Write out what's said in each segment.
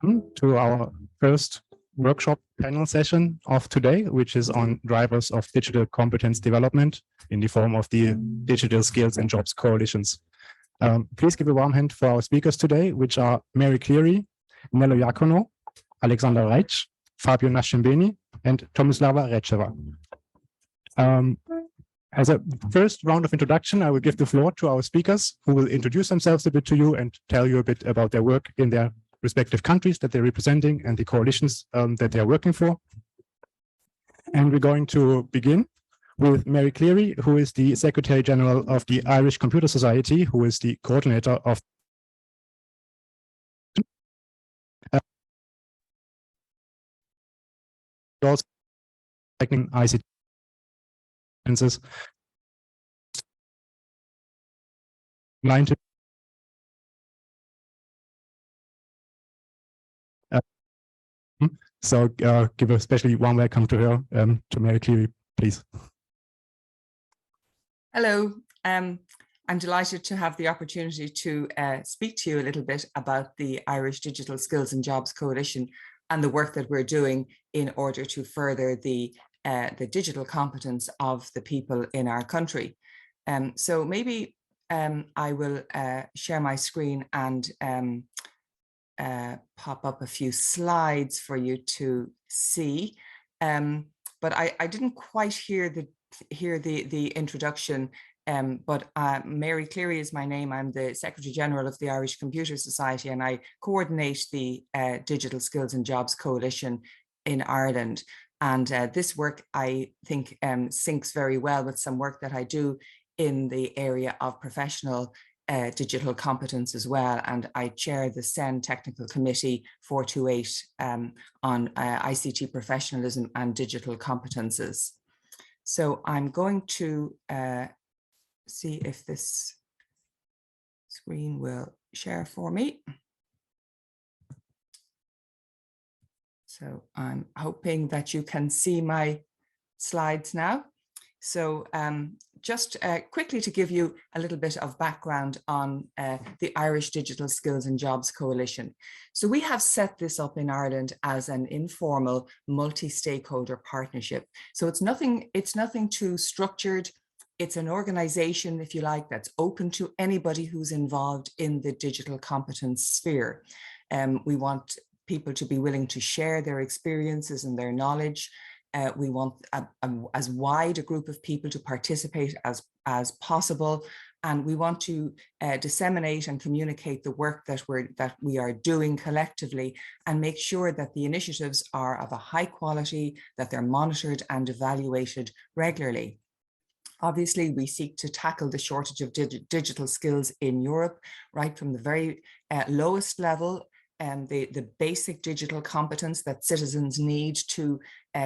To our first workshop panel session of today, which is on drivers of digital competence development in the form of the Digital Skills and Jobs Coalitions. Please give a warm hand for our speakers today, which are Mary Cleary, Nello Iacono, Alexander Reich, Fabio Nascimbeni, and Tomislava Rečeva. As a first round of introduction, I will give the floor to our speakers, who will introduce themselves a bit to you and tell you a bit about their work in their respective countries that they're representing and the coalitions that they're working for. And we're going to begin with Mary Cleary, who is the Secretary General of the Irish Computer Society, who is the coordinator of also ICT. So give a especially warm welcome to her, to Mary Cleary, please. Hello, I'm delighted to have the opportunity to speak to you a little bit about the Irish Digital Skills and Jobs Coalition and the work that we're doing in order to further the digital competence of the people in our country. So maybe I will share my screen and pop up a few slides for you to see. But I didn't quite hear the introduction, but Mary Cleary is my name. I'm the Secretary General of the Irish Computer Society, and I coordinate the Digital Skills and Jobs Coalition in Ireland. And this work, I think, syncs very well with some work that I do in the area of professional digital competence as well. And I chair the SEN Technical Committee 428 on ICT professionalism and digital competences. So I'm going to see if this screen will share for me. So I'm hoping that you can see my slides now. So just quickly to give you a little bit of background on the Irish Digital Skills and Jobs Coalition. So we have set this up in Ireland as an informal multi-stakeholder partnership. So it's nothing too structured. It's an organization, if you like, that's open to anybody who's involved in the digital competence sphere. We want people to be willing to share their experiences and their knowledge. We want as wide a group of people to participate as possible, and we want to disseminate and communicate the work that we are doing collectively, and make sure that the initiatives are of a high quality, that they're monitored and evaluated regularly. Obviously, we seek to tackle the shortage of digital skills in Europe, right from the very lowest level, the basic digital competence that citizens need to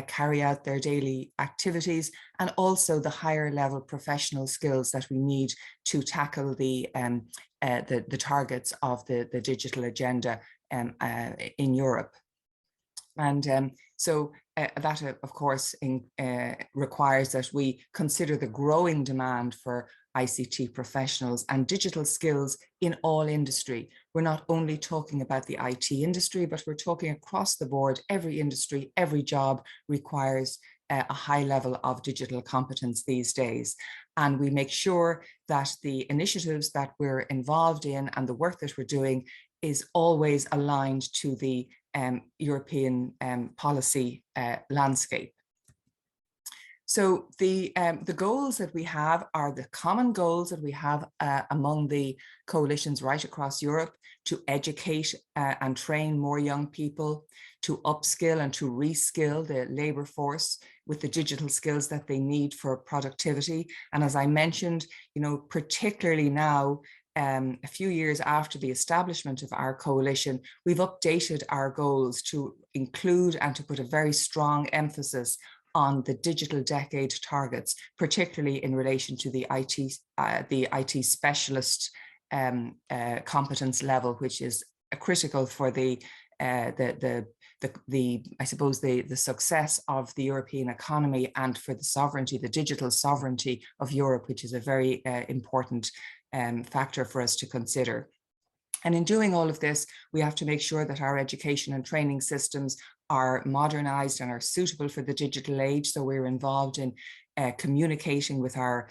carry out their daily activities, and also the higher level professional skills that we need to tackle the targets of the digital agenda in Europe. And so that, of course, requires that we consider the growing demand for ICT professionals and digital skills in all industry. We're not only talking about the IT industry, but we're talking across the board. Every industry, every job requires a high level of digital competence these days. And we make sure that the initiatives that we're involved in and the work that we're doing is always aligned to the European policy landscape. So the goals that we have are the common goals that we have among the coalitions right across Europe: to educate and train more young people, to upskill and to reskill the labour force with the digital skills that they need for productivity. And as I mentioned, particularly now, a few years after the establishment of our coalition, we've updated our goals to include and to put a very strong emphasis on the digital decade targets, particularly in relation to the IT specialist competence level, which is critical for the success of the European economy and for the sovereignty, the digital sovereignty of Europe, which is a very important factor for us to consider. And in doing all of this, we have to make sure that our education and training systems are modernized and are suitable for the digital age. So we're involved in communicating with our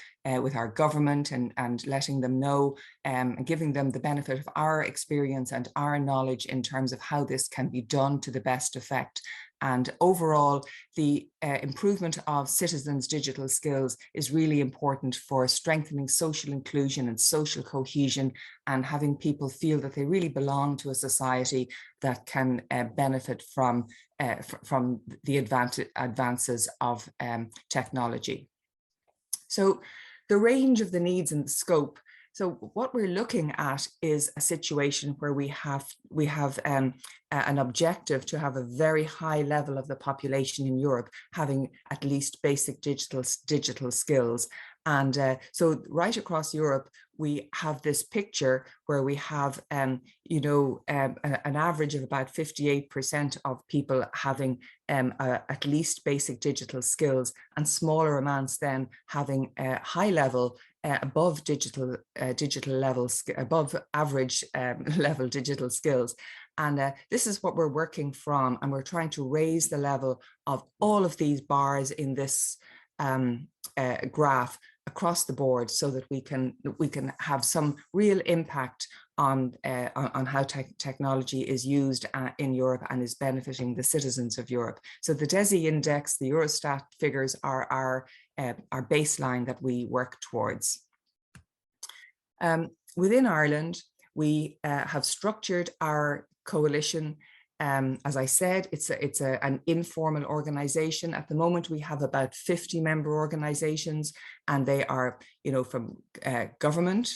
government and letting them know and giving them the benefit of our experience and our knowledge in terms of how this can be done to the best effect. And overall, the improvement of citizens' digital skills is really important for strengthening social inclusion and social cohesion, and having people feel that they really belong to a society that can benefit from the advances of technology. So the range of the needs and the scope. So what we're looking at is a situation where we have an objective to have a very high level of the population in Europe having at least basic digital skills. And so right across Europe, we have this picture where we have, an average of about 58% of people having at least basic digital skills, and smaller amounts then having a high level, above above average level digital skills. And this is what we're working from, and we're trying to raise the level of all of these bars in this graph across the board, so that we can have some real impact on how technology is used in Europe and is benefiting the citizens of Europe. So the DESI index, the Eurostat figures, are our baseline that we work towards. Within Ireland, we have structured our coalition. As I said, it's an informal organization. At the moment, we have about 50 member organizations, and they are, from government,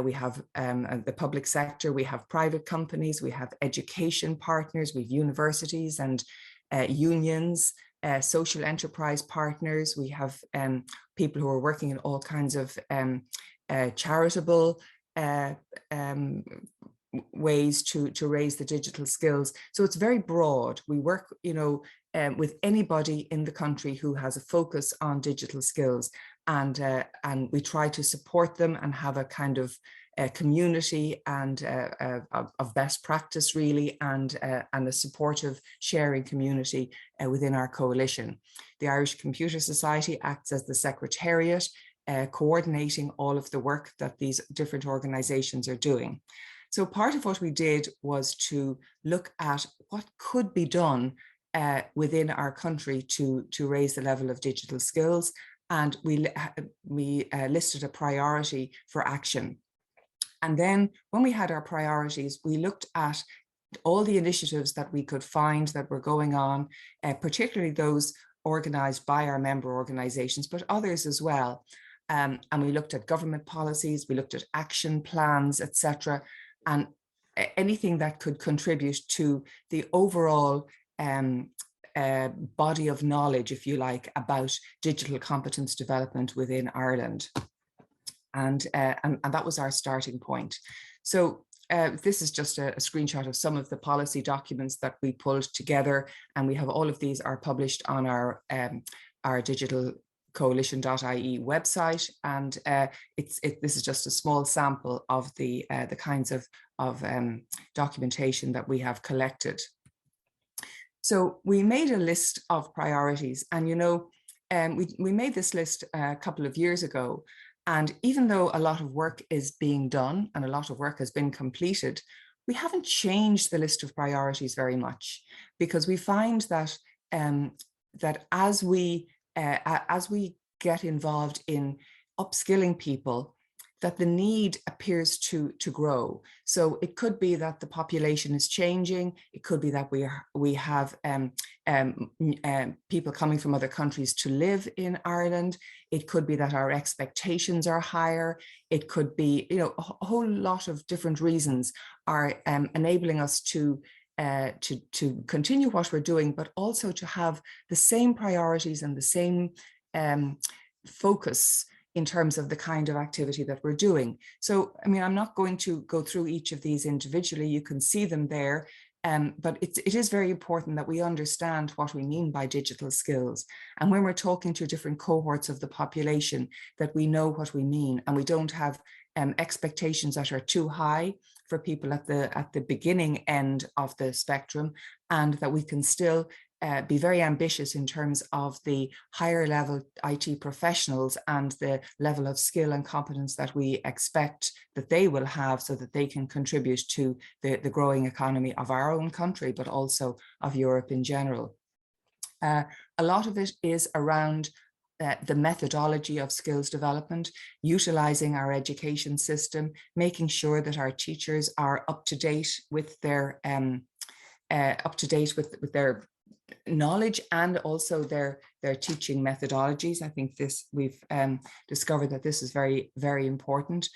we have the public sector, we have private companies, we have education partners, we have universities and unions, social enterprise partners. We have people who are working in all kinds of charitable ways to raise the digital skills. So it's very broad. We work, with anybody in the country who has a focus on digital skills, and we try to support them and have a kind of community and of best practice, really, and a supportive sharing community within our coalition. The Irish Computer Society acts as the secretariat, coordinating all of the work that these different organizations are doing. So part of what we did was to look at what could be done within our country to raise the level of digital skills, and we listed a priority for action. And then when we had our priorities, we looked at all the initiatives that we could find that were going on, particularly those organized by our member organizations, but others as well. And we looked at government policies, we looked at action plans, etc., and anything that could contribute to the overall body of knowledge, if you like, about digital competence development within Ireland. And that was our starting point. So this is just a screenshot of some of the policy documents that we pulled together, and we have all of these are published on our digital coalition.ie website, and this is just a small sample of the kinds of documentation that we have collected. So we made a list of priorities, and we made this list a couple of years ago, and even though a lot of work is being done and a lot of work has been completed, we haven't changed the list of priorities very much, because we find that that as we get involved in upskilling people, that the need appears to grow. So it could be that the population is changing. It could be that we have people coming from other countries to live in Ireland. It could be that our expectations are higher. It could be, a whole lot of different reasons are enabling us to continue what we're doing, but also to have the same priorities and the same focus in terms of the kind of activity that we're doing. So, I'm not going to go through each of these individually. You can see them there, but it is very important that we understand what we mean by digital skills. And when we're talking to different cohorts of the population, that we know what we mean, and we don't have expectations that are too high for people at the beginning end of the spectrum, and that we can still be very ambitious in terms of the higher level IT professionals and the level of skill and competence that we expect that they will have, so that they can contribute to the growing economy of our own country, but also of Europe in general. A lot of it is around the methodology of skills development, utilizing our education system, making sure that our teachers are up to date with their knowledge and also their teaching methodologies. I think we've discovered that this is very, very important.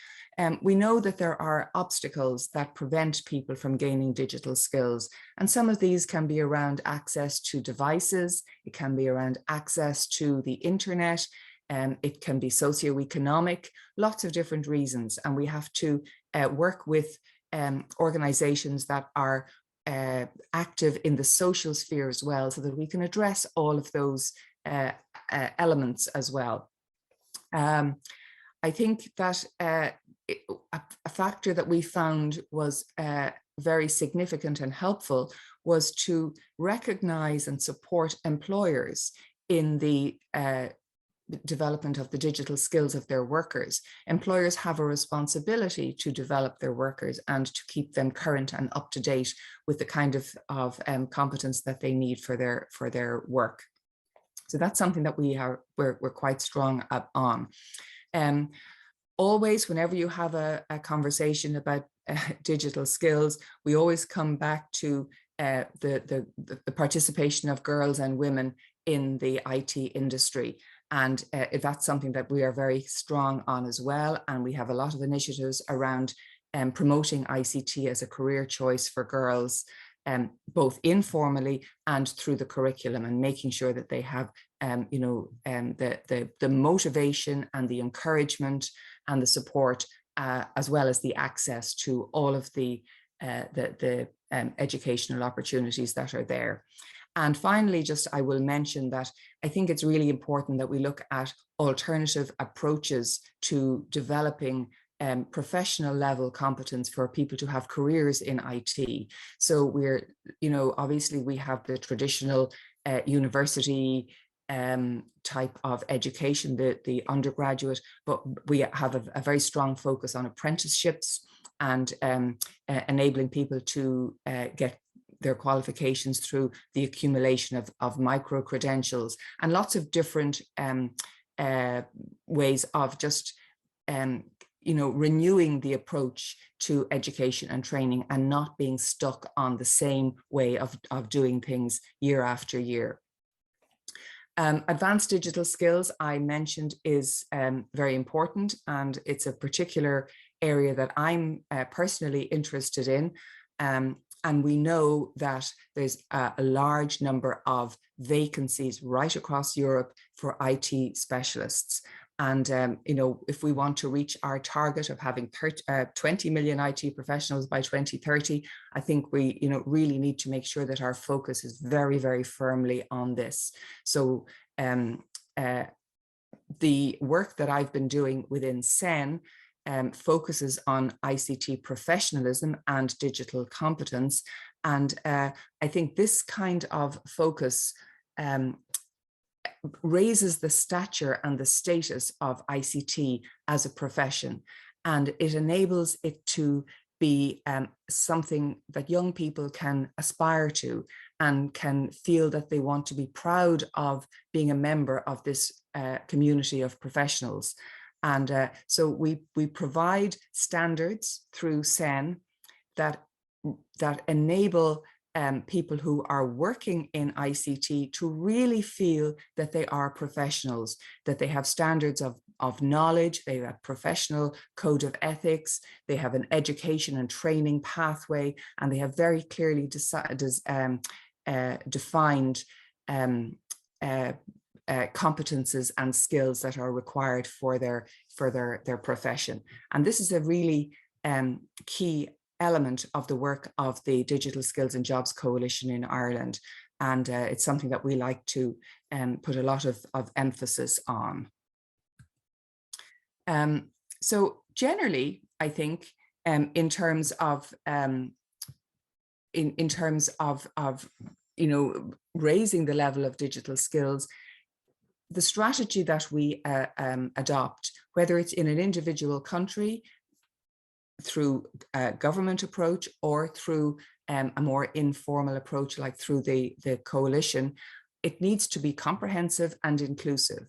We know that there are obstacles that prevent people from gaining digital skills, and some of these can be around access to devices, it can be around access to the internet, it can be socioeconomic, lots of different reasons, and we have to work with organizations that are active in the social sphere as well, so that we can address all of those elements as well. I think that a factor that we found was very significant and helpful was to recognize and support employers in the development of the digital skills of their workers. Employers have a responsibility to develop their workers and to keep them current and up to date with the kind of competence that they need for their work. So that's something that we're quite strong on. Always, whenever you have a conversation about digital skills, we always come back to the participation of girls and women in the IT industry. And that's something that we are very strong on as well. And we have a lot of initiatives around promoting ICT as a career choice for girls, both informally and through the curriculum, and making sure that they have the motivation and the encouragement and the support, as well as the access to all of the educational opportunities that are there. And finally, I will mention that I think it's really important that we look at alternative approaches to developing professional level competence for people to have careers in IT. So obviously we have the traditional university type of education, the undergraduate, but we have a very strong focus on apprenticeships and enabling people to get their qualifications through the accumulation of micro credentials, and lots of different ways of just renewing the approach to education and training and not being stuck on the same way of doing things year after year. Advanced digital skills, I mentioned, is very important, and it's a particular area that I'm personally interested in. And we know that there's a large number of vacancies right across Europe for IT specialists. And, if we want to reach our target of having 20 million IT professionals by 2030, I think we, really need to make sure that our focus is very, very firmly on this. So the work that I've been doing within SEN focuses on ICT professionalism and digital competence. And I think this kind of focus raises the stature and the status of ICT as a profession, and it enables it to be something that young people can aspire to and can feel that they want to be proud of being a member of this community of professionals. And so we provide standards through SEN that enable people who are working in ICT to really feel that they are professionals, that they have standards of knowledge, they have professional code of ethics, they have an education and training pathway, and they have very clearly defined competences and skills that are required for their profession. And this is a really key element of the work of the Digital Skills and Jobs Coalition in Ireland. And it's something that we like to put a lot of emphasis on. So generally, I think in terms of raising the level of digital skills, the strategy that we adopt, whether it's in an individual country through a government approach or through a more informal approach like through the coalition, it needs to be comprehensive and inclusive.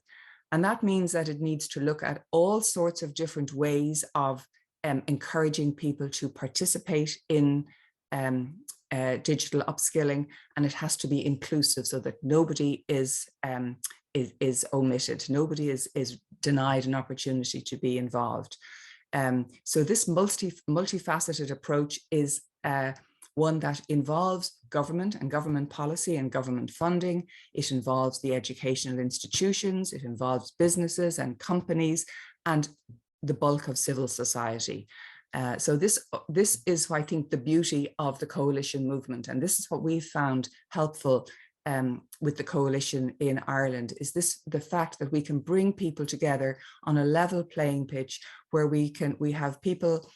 And that means that it needs to look at all sorts of different ways of encouraging people to participate in digital upskilling, and it has to be inclusive so that nobody is omitted, nobody is denied an opportunity to be involved. So this multifaceted approach is one that involves government and government policy and government funding. It involves the educational institutions, it involves businesses and companies, and the bulk of civil society. So this is, I think, the beauty of the coalition movement, and this is what we found helpful with the coalition in Ireland, is the fact that we can bring people together on a level playing pitch, where we have people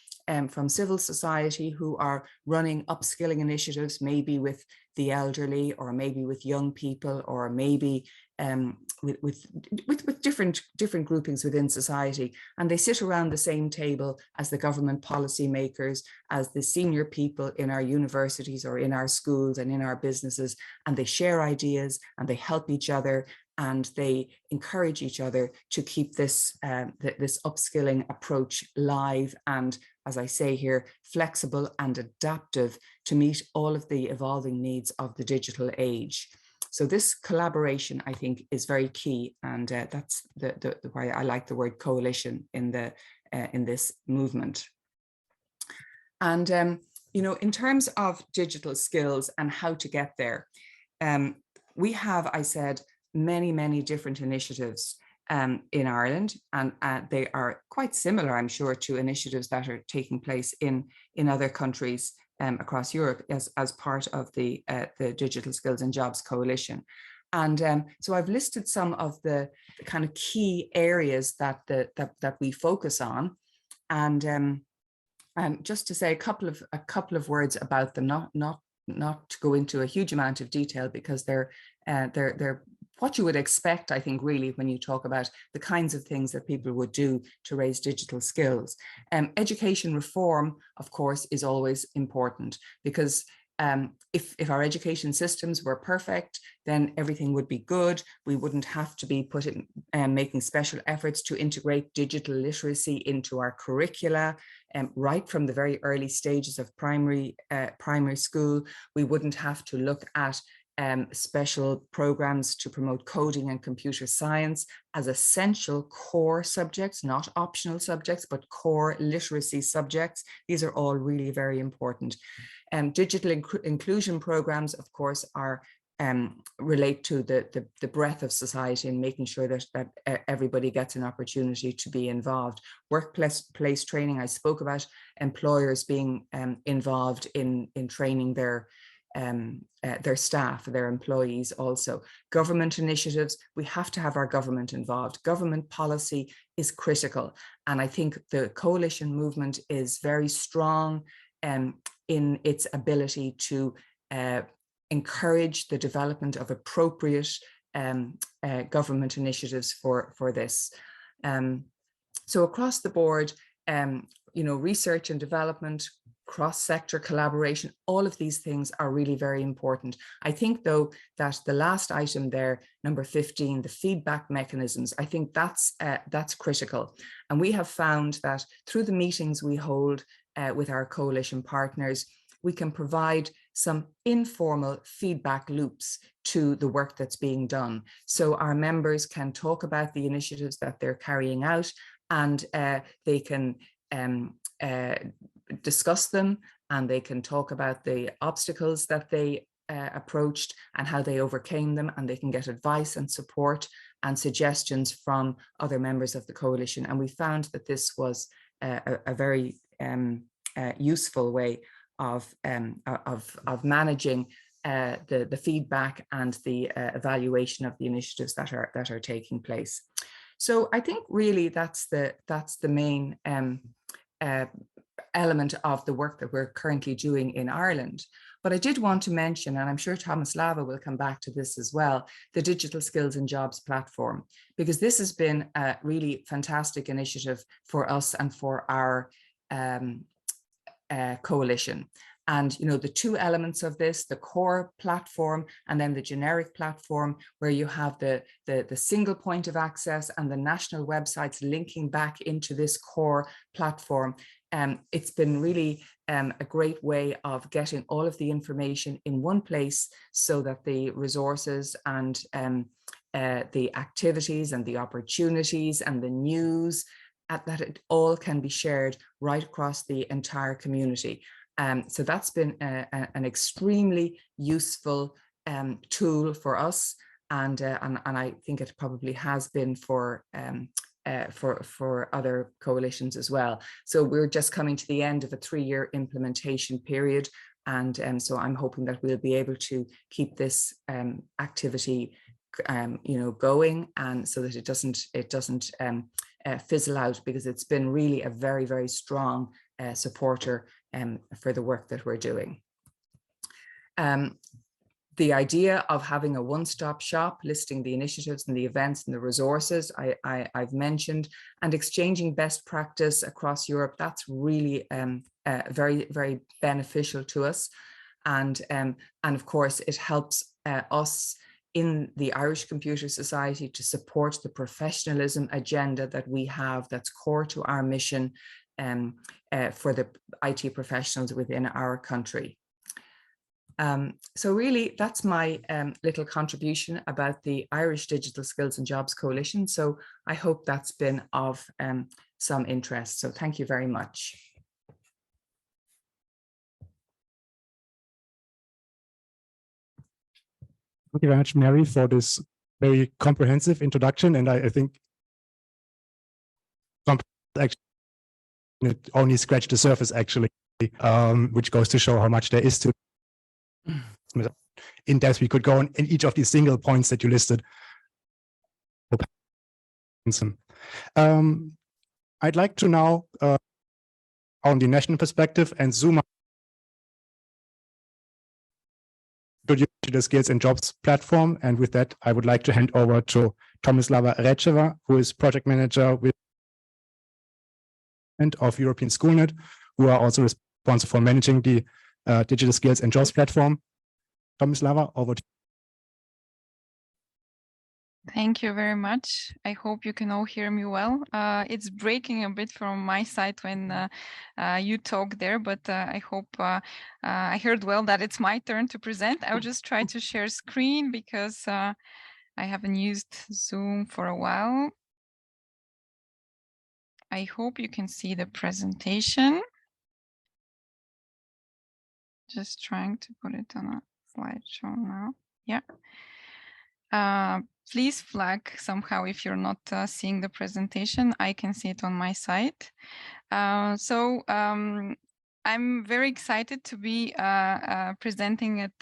from civil society who are running upskilling initiatives, maybe with the elderly, or maybe with young people, or maybe with different groupings within society, and they sit around the same table as the government policy makers, as the senior people in our universities or in our schools and in our businesses, and they share ideas and they help each other and they encourage each other to keep this this upskilling approach live and, as I say here, flexible and adaptive to meet all of the evolving needs of the digital age. So this collaboration, I think, is very key, and that's why I like the word coalition in this movement. And you know, in terms of digital skills and how to get there, we have, I said, many different initiatives in Ireland, and they are quite similar, I'm sure, to initiatives that are taking place in other countries across Europe as part of the Digital Skills and Jobs Coalition. And so I've listed some of the kind of key areas that we focus on, and just to say a couple of words about them, not to go into a huge amount of detail, because they're what you would expect, I think, really, when you talk about the kinds of things that people would do to raise digital skills. Education reform, of course, is always important, because if our education systems were perfect, then everything would be good. We wouldn't have to be making special efforts to integrate digital literacy into our curricula, right from the very early stages of primary school. We wouldn't have to look at special programs to promote coding and computer science as essential core subjects, not optional subjects, but core literacy subjects. These are all really very important. Digital inclusion programs, of course, are relate to the breadth of society and making sure that everybody gets an opportunity to be involved. Workplace training, I spoke about employers being involved in training their staff, their employees also. Government initiatives, we have to have our government involved. Government policy is critical. And I think the coalition movement is very strong in its ability to encourage the development of appropriate government initiatives for this. So across the board, you know, research and development, cross-sector collaboration, all of these things are really very important. I think, though, that the last item there, number 15, the feedback mechanisms, I think that's critical. And we have found that through the meetings we hold with our coalition partners, we can provide some informal feedback loops to the work that's being done. So our members can talk about the initiatives that they're carrying out, and they can discuss them, and they can talk about the obstacles that they approached and how they overcame them, and they can get advice and support and suggestions from other members of the coalition. And we found that this was a very useful way of managing the feedback and the evaluation of the initiatives that are taking place. So I think really that's the main element of the work that we're currently doing in Ireland. But I did want to mention, and I'm sure Tomislava will come back to this as well, the Digital Skills and Jobs platform, because this has been a really fantastic initiative for us and for our coalition. And the two elements of this, the core platform and then the generic platform, where you have the single point of access and the national websites linking back into this core platform. It's been really a great way of getting all of the information in one place so that the resources and the activities and the opportunities and the news, that it all can be shared right across the entire community. So that's been an extremely useful tool for us, and I think it probably has been for other coalitions as well. So we're just coming to the end of a 3-year implementation period, and so I'm hoping that we'll be able to keep this activity going, and so that it doesn't fizzle out, because it's been really a very, very strong supporter for the work that we're doing. The idea of having a one-stop shop listing the initiatives and the events and the resources I've mentioned, and exchanging best practice across Europe, that's really very, very beneficial to us. And of course, it helps us in the Irish Computer Society to support the professionalism agenda that we have, that's core to our mission for the IT professionals within our country. So really, that's my little contribution about the Irish Digital Skills and Jobs Coalition. So I hope that's been of some interest. So thank you very much. Thank you very much, Mary, for this very comprehensive introduction. And I think actually it only scratched the surface, actually, which goes to show how much there is to in depth we could go on in each of these single points that you listed. I'd like to now on the national perspective and zoom out to the Digital Skills and Jobs platform. And with that, I would like to hand over to Tomislava Rečeva, who is project manager with of European Schoolnet, who are also responsible for managing the Digital Skills and Jobs platform. Tomislava, over to you. Thank you very much. I hope you can all hear me well. It's breaking a bit from my side when you talk there, but I hope I heard well that it's my turn to present. I'll just try to share screen because I haven't used Zoom for a while. I hope you can see the presentation. Just trying to put it on a slideshow now. Yeah. Please flag somehow if you're not seeing the presentation. I can see it on my side. I'm very excited to be presenting at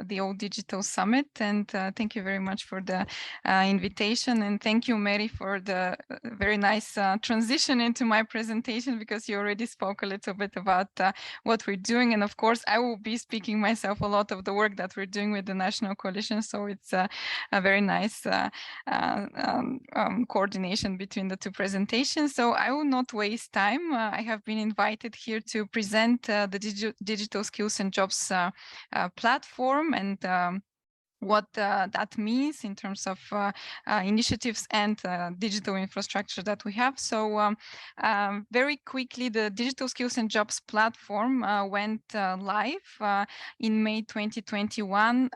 the All Digital Summit, and thank you very much for the invitation, and thank you, Mary, for the very nice transition into my presentation, because you already spoke a little bit about what we're doing, and of course I will be speaking myself a lot of the work that we're doing with the National Coalition, so it's a very nice coordination between the two presentations. So I will not waste time. I have been invited here to present the Digital Skills and Jobs platform and what that means in terms of initiatives and digital infrastructure that we have. So very quickly, the Digital Skills and Jobs platform went live in May 2021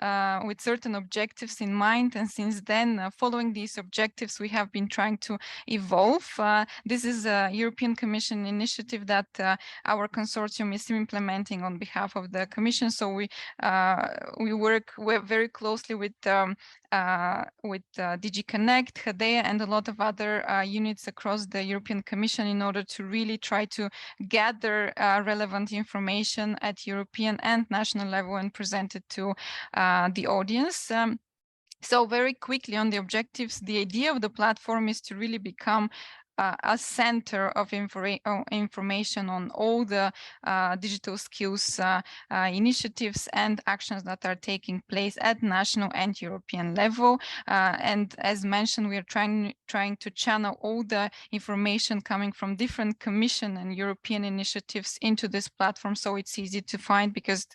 with certain objectives in mind. And since then, following these objectives, we have been trying to evolve. This is a European Commission initiative that our consortium is implementing on behalf of the Commission. So we work very closely with DG Connect, HEDEA, and a lot of other units across the European Commission in order to really try to gather relevant information at European and national level and present it to the audience. So very quickly on the objectives, the idea of the platform is to really become a center of information on all the digital skills initiatives and actions that are taking place at national and European level. And as mentioned, we are trying to channel all the information coming from different Commission and European initiatives into this platform, so it's easy to find, because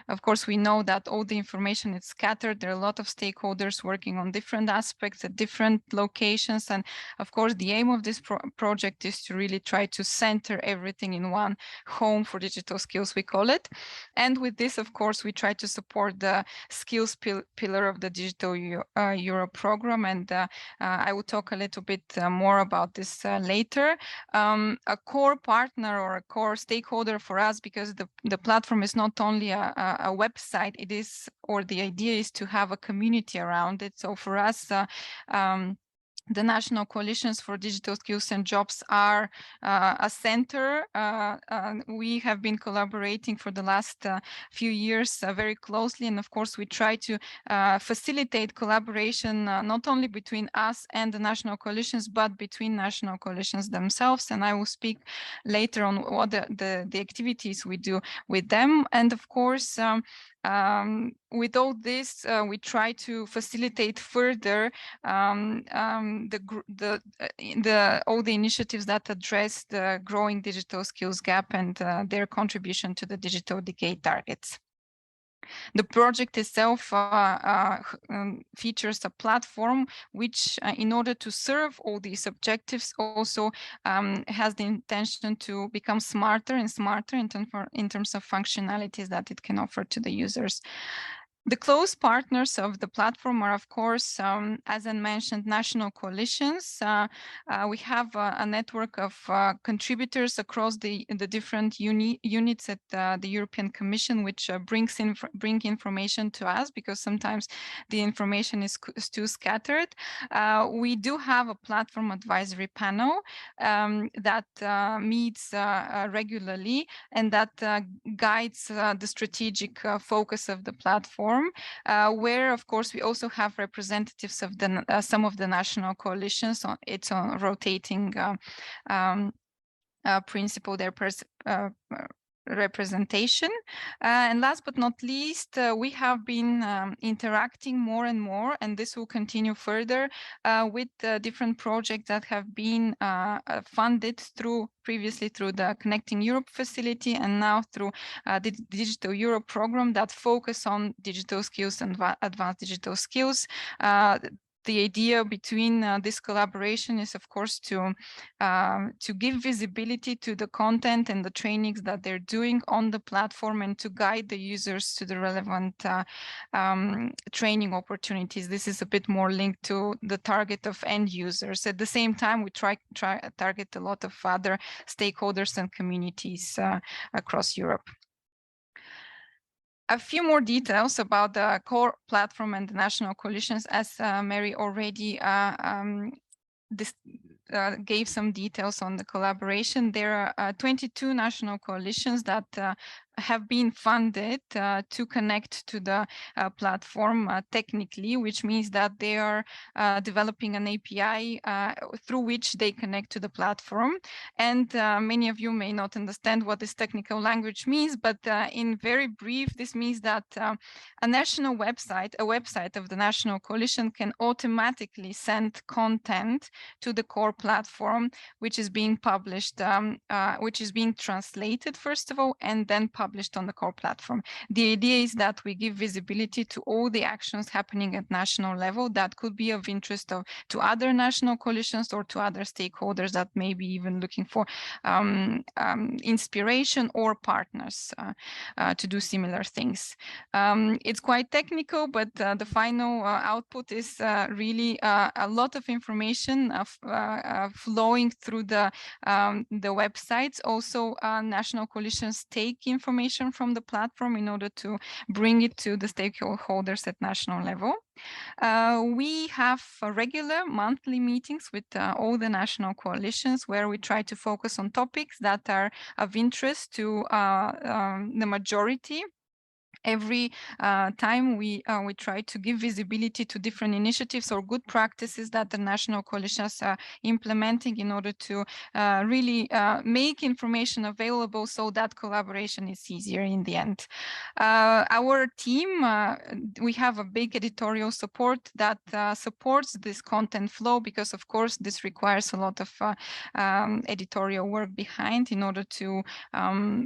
of course we know that all the information is scattered. There are a lot of stakeholders working on different aspects at different locations, and of course the aim of this project is to really try to center everything in one home for digital skills, we call it. And with this, of course, we try to support the skills pillar of the Digital Europe program, and I will talk a little bit more about this later. A core partner or a core stakeholder for us, because the platform is not only a website, it is, or the idea is to have a community around it. So for us, the national coalitions for digital skills and jobs are a center. We have been collaborating for the last few years very closely, and of course we try to facilitate collaboration not only between us and the national coalitions, but between national coalitions themselves. And I will speak later on what the activities we do with them. And of course, with all this, we try to facilitate further all the initiatives that address the growing digital skills gap and their contribution to the digital decade targets. The project itself features a platform which, in order to serve all these objectives, also has the intention to become smarter and smarter in terms of functionalities that it can offer to the users. The close partners of the platform are, of course, as I mentioned, national coalitions. We have a network of contributors across the different units at the European Commission, which bring information to us, because sometimes the information is too scattered. We do have a platform advisory panel that meets regularly, and that guides the strategic focus of the platform. Where, of course, we also have representatives of some of the national coalitions. It's a rotating principle, their representation. And last but not least, we have been interacting more and more, and this will continue further with different projects that have been funded previously through the Connecting Europe facility, and now through the Digital Europe program that focus on digital skills and advanced digital skills. The idea between this collaboration is, of course, to give visibility to the content and the trainings that they're doing on the platform, and to guide the users to the relevant training opportunities. This is a bit more linked to the target of end users. At the same time, we try target a lot of other stakeholders and communities across Europe. A few more details about the core platform and the national coalitions, as Mary already gave some details on the collaboration. There are 22 national coalitions that have been funded to connect to the platform technically, which means that they are developing an API through which they connect to the platform. And many of you may not understand what this technical language means, but in very brief, this means that a national website, a website of the national coalition, can automatically send content to the core platform, which is being published, which is being translated first of all, and then published on the core platform. The idea is that we give visibility to all the actions happening at national level that could be of interest to other national coalitions or to other stakeholders that may be even looking for inspiration or partners to do similar things. It's quite technical, but the final output is really a lot of information flowing through the websites. Also, national coalitions take information from the platform in order to bring it to the stakeholders at national level. We have regular monthly meetings with all the national coalitions, where we try to focus on topics that are of interest to the majority every time we try to give visibility to different initiatives or good practices that the national coalitions are implementing in order to really make information available so that collaboration is easier in the end. Our team, we have a big editorial support that supports this content flow, because of course this requires a lot of editorial work behind in order to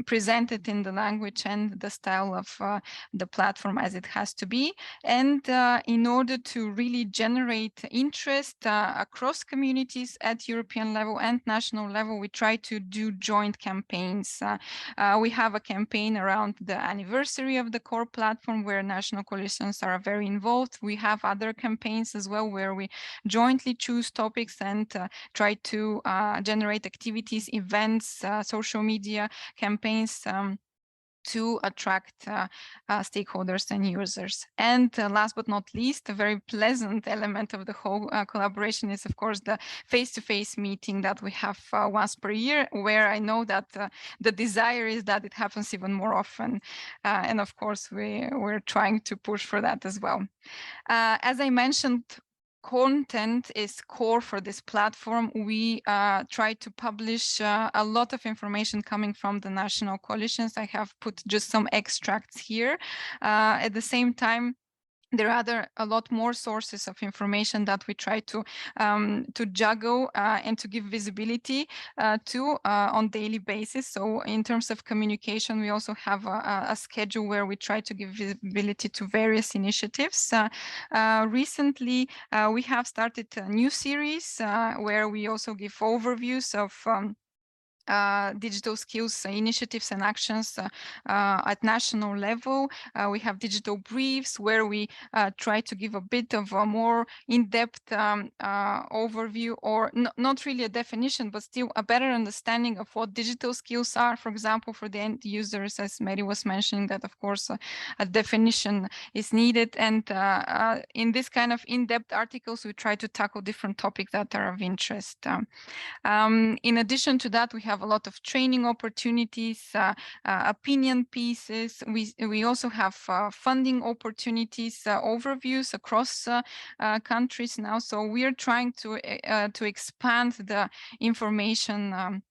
present it in the language and the style of the platform as it has to be. And in order to really generate interest across communities at European level and national level, we try to do joint campaigns. We have a campaign around the anniversary of the core platform where national coalitions are very involved. We have other campaigns as well where we jointly choose topics and try to generate activities, events, social media campaigns to attract stakeholders and users. And last but not least, a very pleasant element of the whole collaboration is, of course, the face-to-face meeting that we have once per year, where I know that the desire is that it happens even more often. And of course, we're trying to push for that as well. As I mentioned, content is core for this platform. We try to publish a lot of information coming from the national coalitions. I have put just some extracts here. At the same time, there are a lot more sources of information that we try to juggle and to give visibility to on daily basis. So in terms of communication, we also have a schedule where we try to give visibility to various initiatives. Recently, we have started a new series where we also give overviews of digital skills initiatives and actions at national level. We have digital briefs where we try to give a bit of a more in-depth overview, or not really a definition, but still a better understanding of what digital skills are, for example, for the end users, as Mary was mentioning, that of course a definition is needed. And in this kind of in-depth articles, we try to tackle different topics that are of interest. In addition to that, we have a lot of training opportunities, opinion pieces. We also have funding opportunities, overviews across countries now. So we are trying to expand the information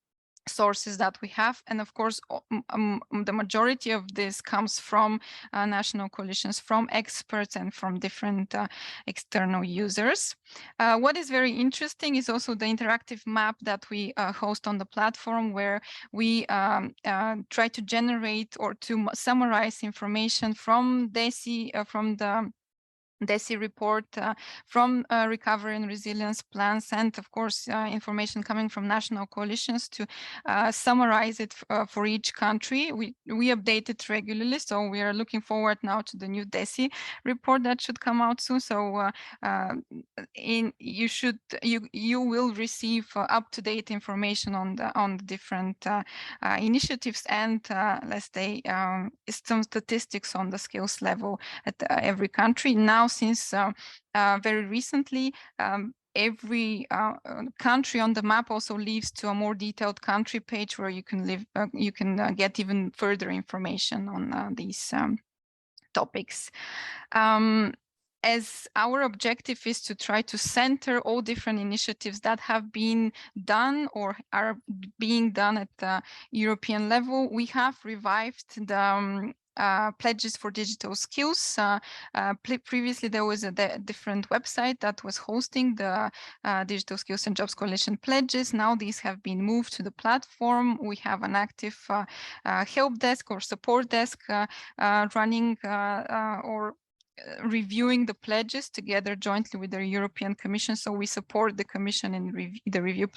sources that we have. And of course, the majority of this comes from national coalitions, from experts, and from different external users. What is very interesting is also the interactive map that we host on the platform, where we try to generate or to summarize information from DESI, from the DESI report, from recovery and resilience plans, and of course information coming from national coalitions to summarize it for each country. We update it regularly, so we are looking forward now to the new DESI report that should come out soon. So you will receive up-to-date information on the different initiatives, and let's say some statistics on the skills level at every country. Now, since very recently, every country on the map also leads to a more detailed country page where you can get even further information on these topics. As our objective is to try to center all different initiatives that have been done or are being done at the European level, we have revived the pledges for digital skills. Previously, there was a different website that was hosting the Digital Skills and Jobs Coalition pledges. Now these have been moved to the platform. We have an active help desk or support desk running or reviewing the pledges together jointly with the European Commission. So we support the Commission in the review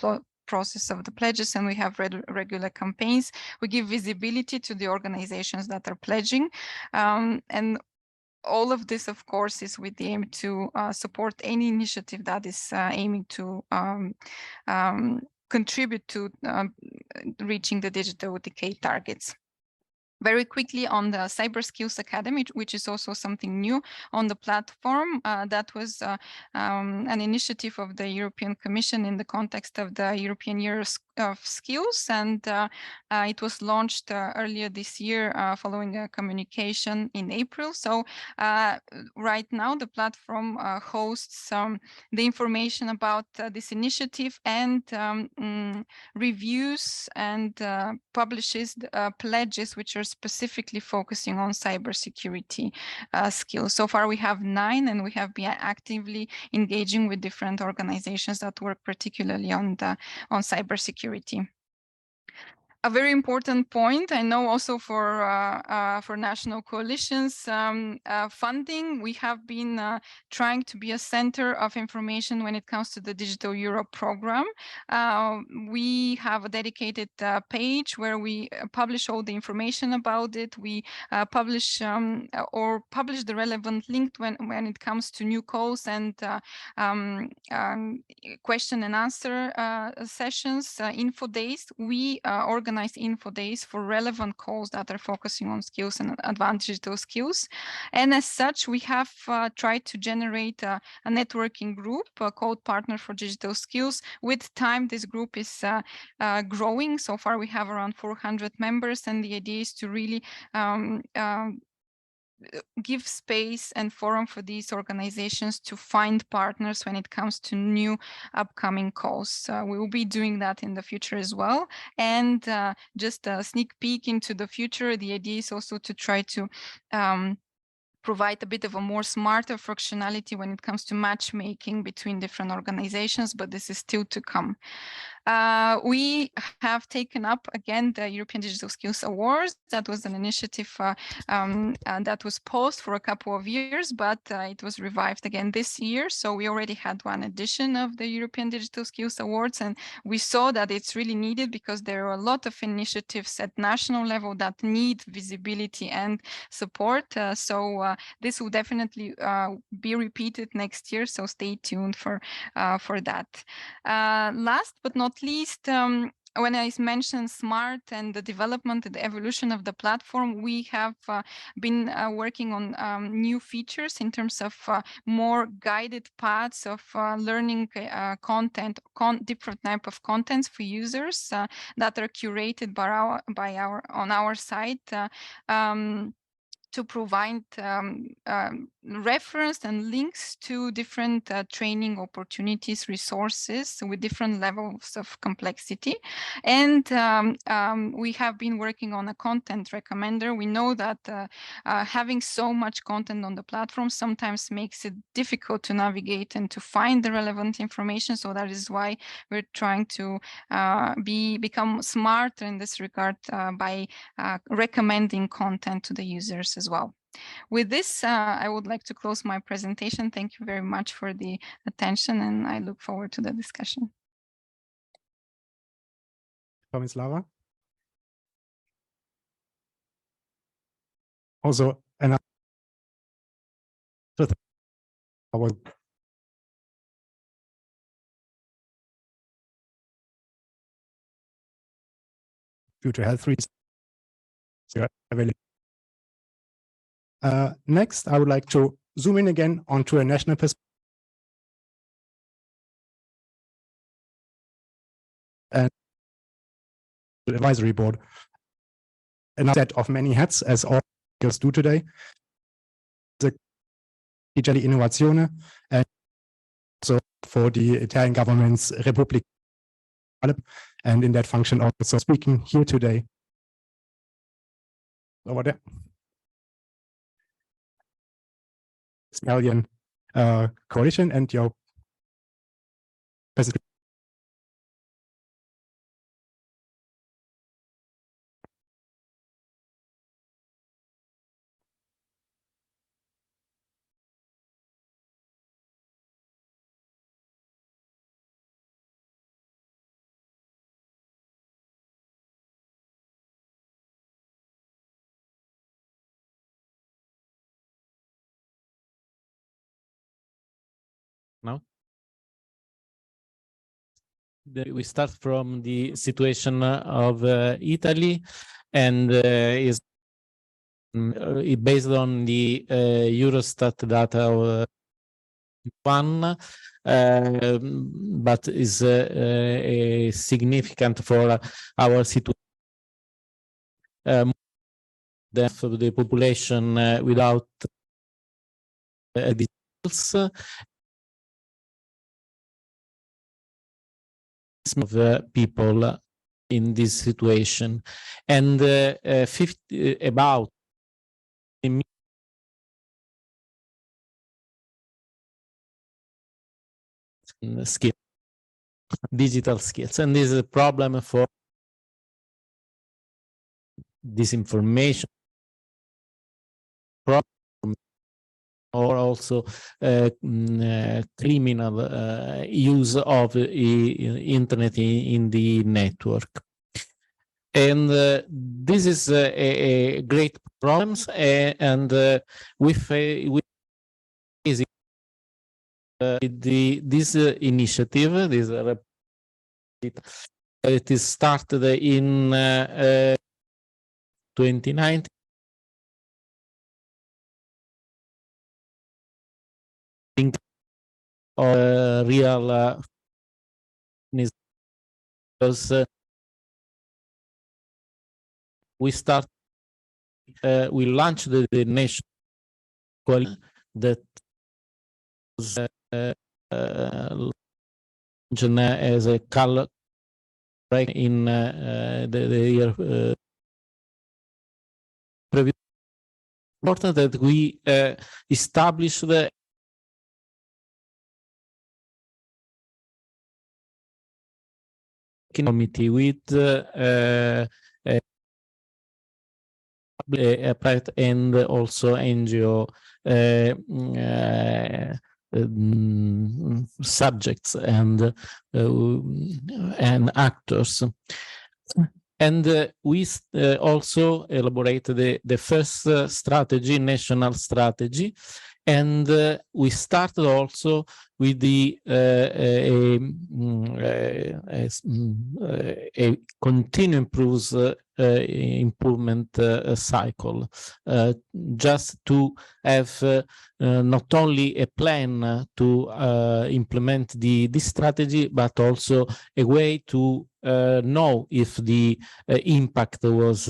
process of the pledges, and we have regular campaigns. We give visibility to the organizations that are pledging, and all of this, of course, is with the aim to support any initiative that is aiming to contribute to reaching the digital decade targets. Very quickly on the Cyber Skills Academy, which is also something new on the platform. That was an initiative of the European Commission in the context of the European Year skills, and it was launched earlier this year following a communication in April. So right now the platform hosts the information about this initiative and reviews and publishes pledges which are specifically focusing on cybersecurity skills. So far we have 9, and we have been actively engaging with different organizations that work particularly on cybersecurity. A very important point, I know, also for national coalitions funding, we have been trying to be a center of information when it comes to the Digital Europe program. We have a dedicated page where we publish all the information about it. We publish the relevant link when it comes to new calls and question and answer sessions, info days. We organize info days for relevant calls that are focusing on skills and advanced digital skills. And as such, we have tried to generate a networking group called Partner for Digital Skills. With time, this group is growing. So far, we have around 400 members, and the idea is to really give space and forum for these organizations to find partners when it comes to new upcoming calls. We will be doing that in the future as well. And just a sneak peek into the future, the idea is also to try to provide a bit of a more smarter functionality when it comes to matchmaking between different organizations, but this is still to come. We have taken up again the European Digital Skills Awards. That was an initiative that was paused for a couple of years, but it was revived again this year. So we already had one edition of the European Digital Skills Awards, and we saw that it's really needed because there are a lot of initiatives at national level that need visibility and support. So this will definitely be repeated next year. So stay tuned for that. Last but not least, when I mentioned SMART and the development and the evolution of the platform, we have been working on new features in terms of more guided paths of learning content, different type of contents for users that are curated on our site. To provide reference and links to different training opportunities, resources with different levels of complexity. And we have been working on a content recommender. We know that having so much content on the platform sometimes makes it difficult to navigate and to find the relevant information. So that is why we're trying to become smarter in this regard by recommending content to the users as well. With this, I would like to close my presentation. Thank you very much for the attention, and I look forward to the discussion. Tomislava. Also, another future health reasons. Next, I would like to zoom in again onto a national perspective and the advisory board. Another set of many hats, as all speakers do today. The Digitale Innovazione, and also for the Italian government's Republic, and in that function also speaking here today. Over there. Italian coalition and your president. No? We start from the situation of Italy, and is based on the Eurostat data of but is significant for our situation. Death of the population without details of people in this situation, and 50 about skills, digital skills, and this is a problem for disinformation problem, or also criminal use of internet in the network. And this is a great problems, and with this initiative, it is started in 2019. Real because we launched the national coalition that was as a color in the year previous. Important that we established the committee with private and also NGO subjects and actors. And we also elaborated the first strategy, national strategy, and we started also with the a continuing improvement cycle, just to have not only a plan to implement this strategy, but also a way to know if the impact was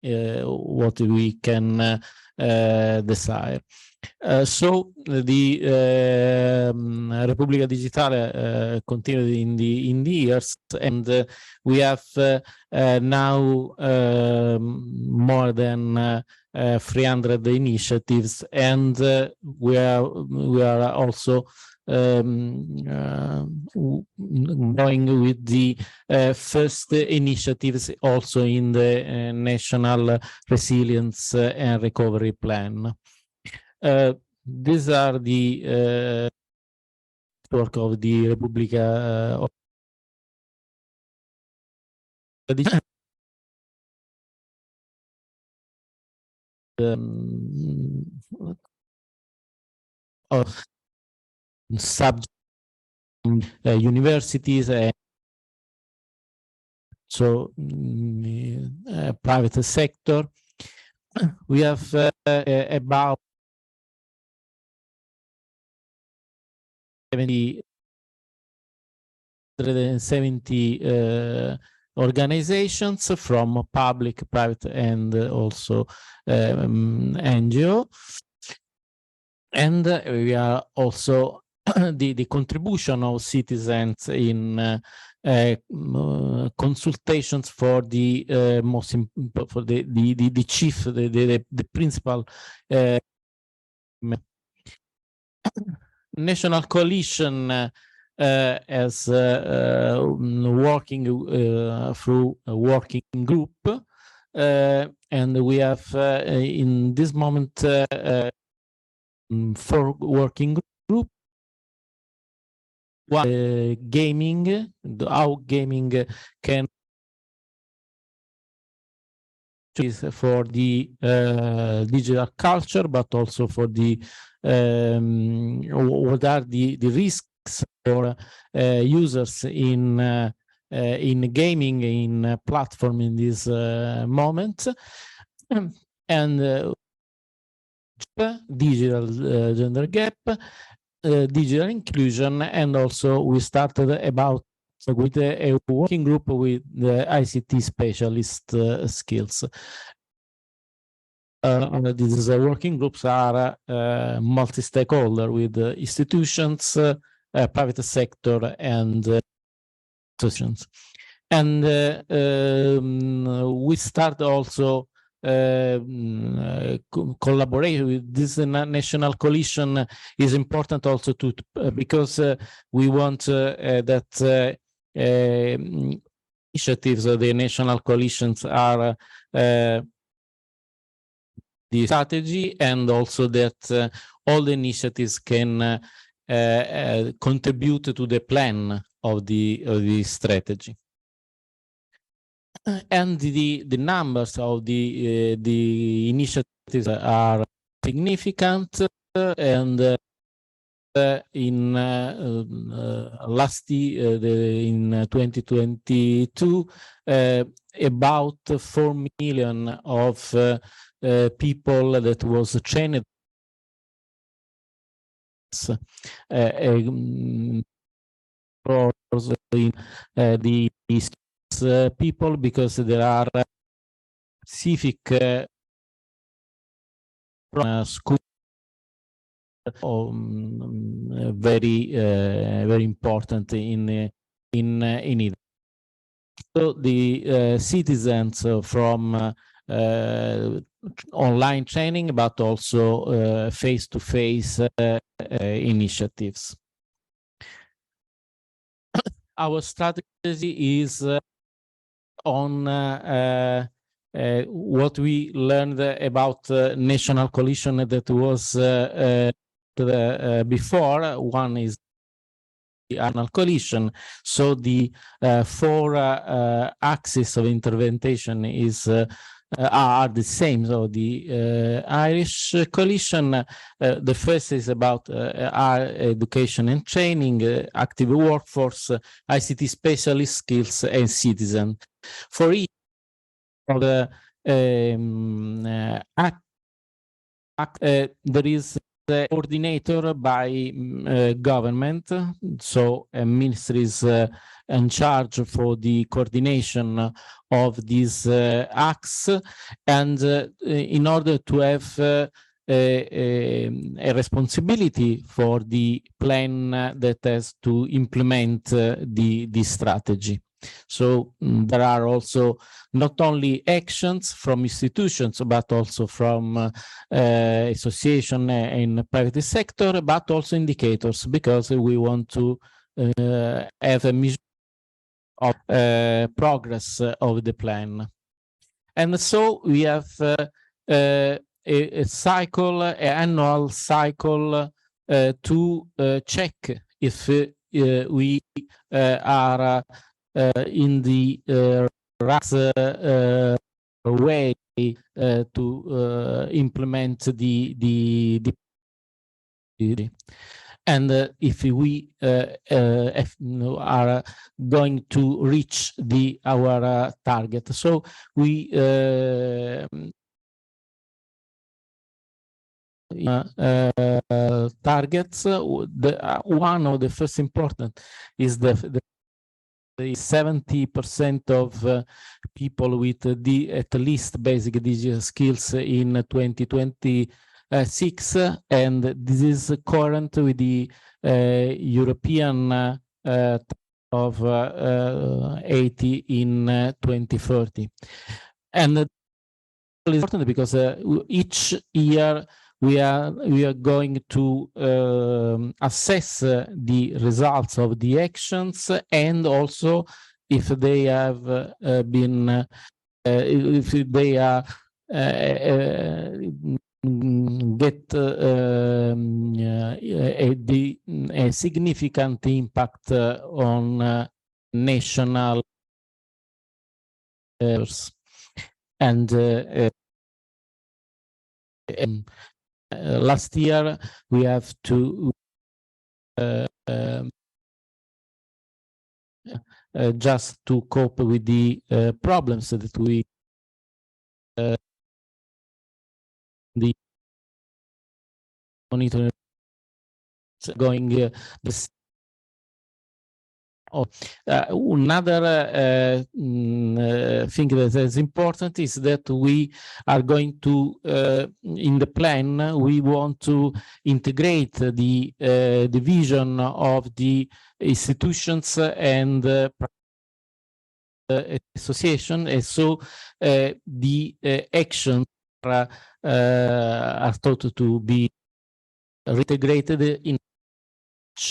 what we can desire. So the Repubblica Digitale continued in the years, and we have now more than 300 initiatives, and we are also going with the first initiatives also in the National Resilience and Recovery Plan. These are the work of the Repubblica of subject universities and so private sector. We have about 170 organizations from public, private, and also NGO. And we are also the contribution of citizens in consultations for the for the chief, the principal national coalition as working through a working group, and we have in this moment 4 working groups. One, gaming, how gaming can for the digital culture, but also for the what are the risks for users in gaming, in platform in this moment, and digital gender gap, digital inclusion, and also we started about with a working group with the ICT specialist skills. These working groups are multi-stakeholder with institutions, private sector, and institutions. And we start also collaboration with this national coalition is important also to because we want that initiatives of the national coalitions are the strategy, and also that all the initiatives can contribute to the plan of the strategy. And the numbers of the initiatives are significant, and in last year, in 2022, about 4 million of people that was trained for the people, because there are specific school very important in it. So the citizens from online training, but also face-to-face initiatives. Our strategy is on what we learned about national coalition that was before. One is the annual coalition. So the four axes of intervention is are the same. So the Irish coalition, the first is about education and training, active workforce, ICT specialist skills, and citizen. For each of the there is a coordinator by government, so a ministry is in charge for the coordination of these acts, and in order to have a responsibility for the plan that has to implement the strategy. So there are also not only actions from institutions, but also from association and private sector, but also indicators, because we want to have a measure of progress of the plan. And so we have a cycle, an annual cycle to check if we are in the right way to implement the and if we are going to reach our target. So we targets. One of the first important is the 70% of people with at least basic digital skills in 2026, and this is current with the European of 80 in 2030. And it's important because each year we are going to assess the results of the actions, and also if they have been if they are get a significant impact on national and last year we have to just to cope with the problems that we the monitoring going the another thing that is important is that we are going to, in the plan, we want to integrate the division of the institutions and association, and so the actions are thought to be integrated in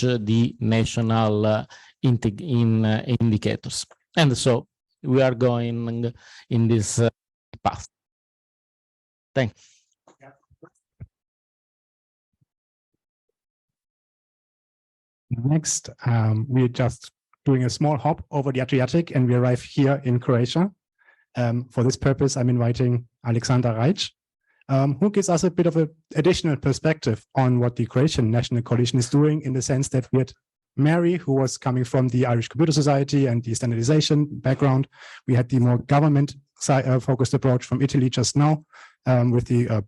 the national indicators, and so we are going in this path. Thanks. Next, we're just doing a small hop over the Adriatic, and we arrive here in Croatia. For this purpose, I'm inviting Alexander Rajc, who gives us a bit of an additional perspective on what the Croatian National Coalition is doing, in the sense that we had Mary, who was coming from the Irish Computer Society and the standardization background. We had the more government-focused approach from Italy just now with the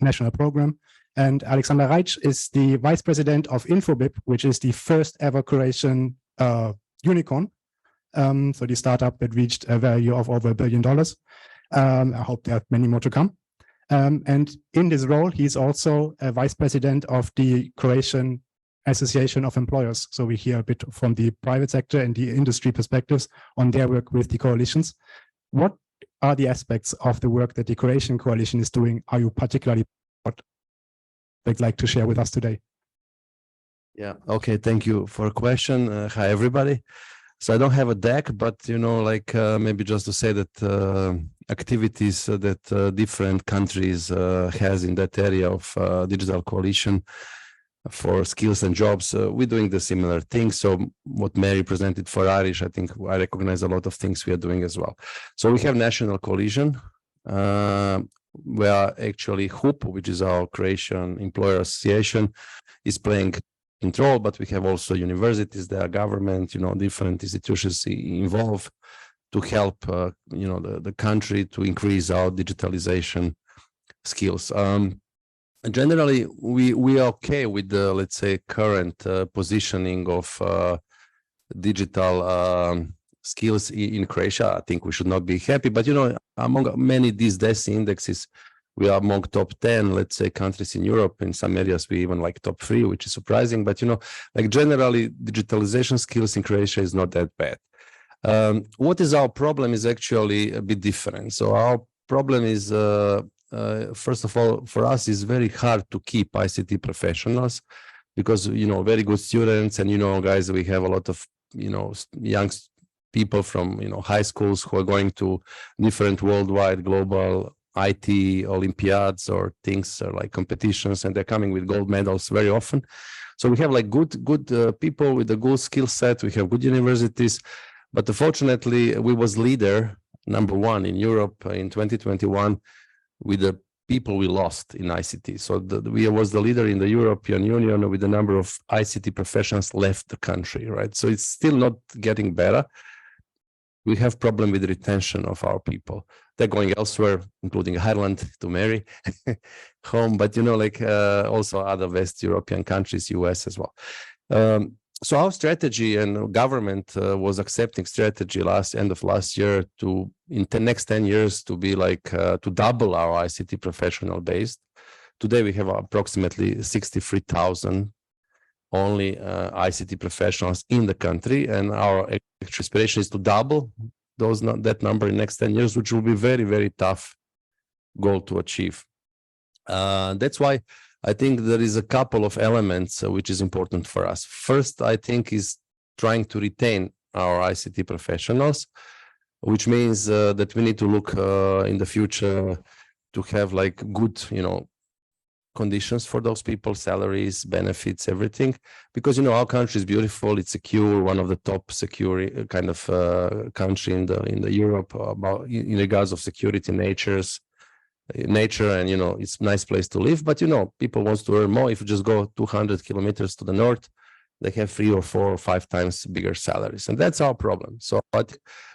national program. And Alexander Rajc is the vice president of Infobip, which is the first ever Croatian unicorn. So the startup that reached a value of over $1 billion. I hope there are many more to come. And in this role, he's also a vice president of the Croatian Association of Employers. So we hear a bit from the private sector and the industry perspectives on their work with the coalitions. What are the aspects of the work that the Croatian coalition is doing? Are you particularly what they'd like to share with us today? Yeah, okay, thank you for a question. Hi, everybody. So I don't have a deck, but, you know, like maybe just to say that activities that different countries has in that area of digital coalition for skills and jobs, we're doing the similar things. So what Mary presented for Irish, I think I recognize a lot of things we are doing as well. So we have national coalition, where actually HUP, which is our Croatian Employer Association, is playing control, but we have also universities, there are government, you know, different institutions involved to help, you know, the country to increase our digitalization skills. Generally, we are okay with the, let's say, current positioning of digital skills in Croatia. I think we should not be happy, but, you know, among many these DESI indexes, we are among top 10, let's say, countries in Europe. In some areas, we even like top 3, which is surprising. But, you know, like generally, digitalization skills in Croatia is not that bad. What is our problem is actually a bit different. So our problem is, first of all, for us, it's very hard to keep ICT professionals because, you know, very good students and, you know, guys, we have a lot of, you know, young people from, you know, high schools who are going to different worldwide global IT Olympiads or things or like competitions, and they're coming with gold medals very often. So we have like good people with a good skill set. We have good universities, but unfortunately, we was leader #1 in Europe in 2021 with the people we lost in ICT. So we was the leader in the European Union with the number of ICT professionals left the country, right? So it's still not getting better. We have problem with retention of our people. They're going elsewhere, including Ireland, to marry home, but, you know, like also other West European countries, US as well. So our strategy and government was accepting strategy end of last year to, in the next 10 years, to be like, to double our ICT professional base. Today, we have approximately 63,000 only ICT professionals in the country, and our aspiration is to double that number in the next 10 years, which will be very, very tough goal to achieve. That's why I think there is a couple of elements which is important for us. First, I think, is trying to retain our ICT professionals, which means that we need to look in the future to have like good, you know, conditions for those people, salaries, benefits, everything, because, you know, our country is beautiful, it's secure, one of the top secure kind of country in the Europe about in regards of security, nature, and, you know, it's a nice place to live. But, you know, people wants to earn more. If you just go 200 kilometers to the north, they have 3 or 4 or 5 times bigger salaries, and that's our problem. So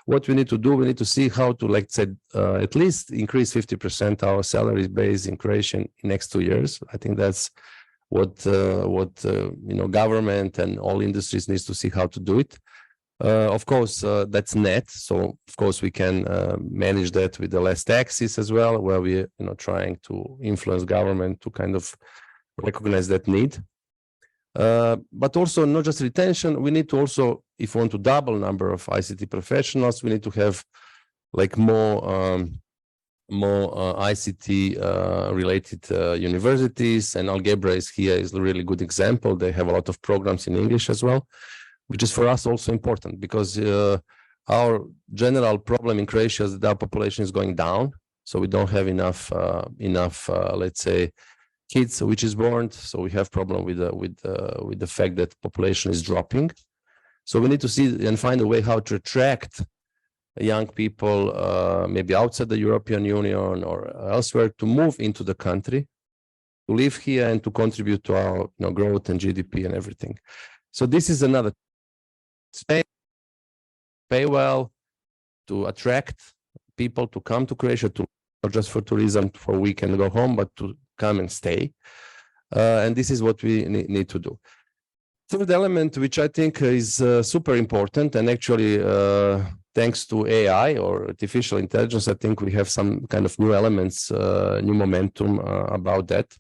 what we need to do, we need to see how to, like, say, at least increase 50% our salary base in Croatia in next 2 years. I think that's government and all industries needs to see how to do it. Of course, that's net. So of course we can manage that with the less taxes as well, where we trying to influence government to kind of recognize that need. But also not just retention, we need to also, if we want to double number of ICT professionals, we need to have like more ICT related universities, and Algebra is a really good example. They have a lot of programs in English as well, which is for us also important, because our general problem in Croatia is that our population is going down, so we don't have enough let's say kids which is born. So we have problem with the fact that population is dropping. So we need to see and find a way how to attract young people, maybe outside the European Union or elsewhere, to move into the country, to live here and to contribute to our growth and GDP and everything. So this is another pay well to attract people to come to Croatia, to not just for tourism for a week and go home, but to come and stay. And this is what we need to do. Third element, which I think is super important, and actually thanks to AI or artificial intelligence, I think we have some kind of new elements, new momentum about that.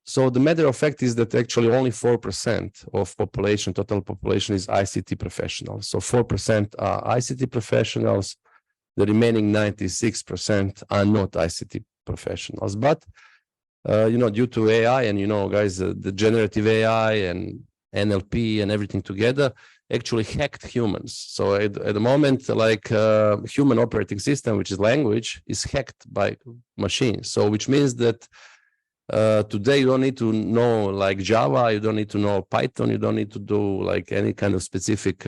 So the matter of fact is that actually only 4% of population, total population, is ICT professionals. So 4% are ICT professionals. The remaining 96% are not ICT professionals. But due to AI and guys, the generative AI and NLP and everything together actually hacked humans. So at the moment, like human operating system, which is language, is hacked by machines. So which means that today you don't need to know like Java, you don't need to know Python, you don't need to do like any kind of specific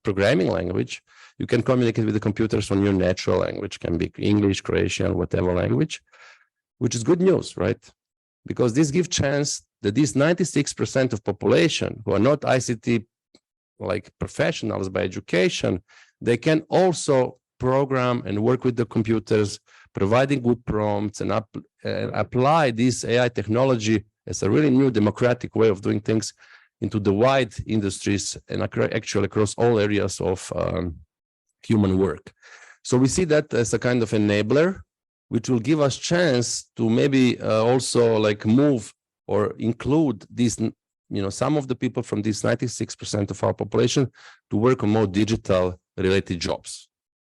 programming language. You can communicate with the computers on your natural language, can be English, Croatian, whatever language, which is good news, right? Because this gives chance that these 96% of population who are not ICT like professionals by education, they can also program and work with the computers, providing good prompts and apply this AI technology as a really new democratic way of doing things into the wide industries and actually across all areas of human work. So we see that as a kind of enabler, which will give us chance to maybe also like move or include these, some of the people from this 96% of our population to work on more digital related jobs.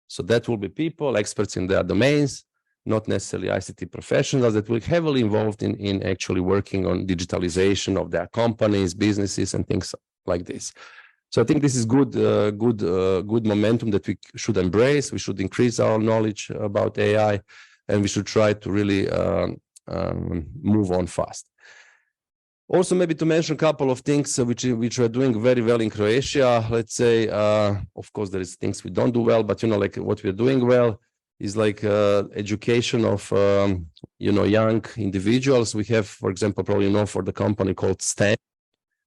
So that will be people, experts in their domains, not necessarily ICT professionals, that will be heavily involved in actually working on digitalization of their companies, businesses, and things like this. So I think this is good momentum that we should embrace. We should increase our knowledge about AI, and we should try to really move on fast. Also, maybe to mention a couple of things which are doing very well in Croatia. Let's say, of course, there is things we don't do well, but like what we're doing well is like education of young individuals. We have, for example, probably for the company called STEM.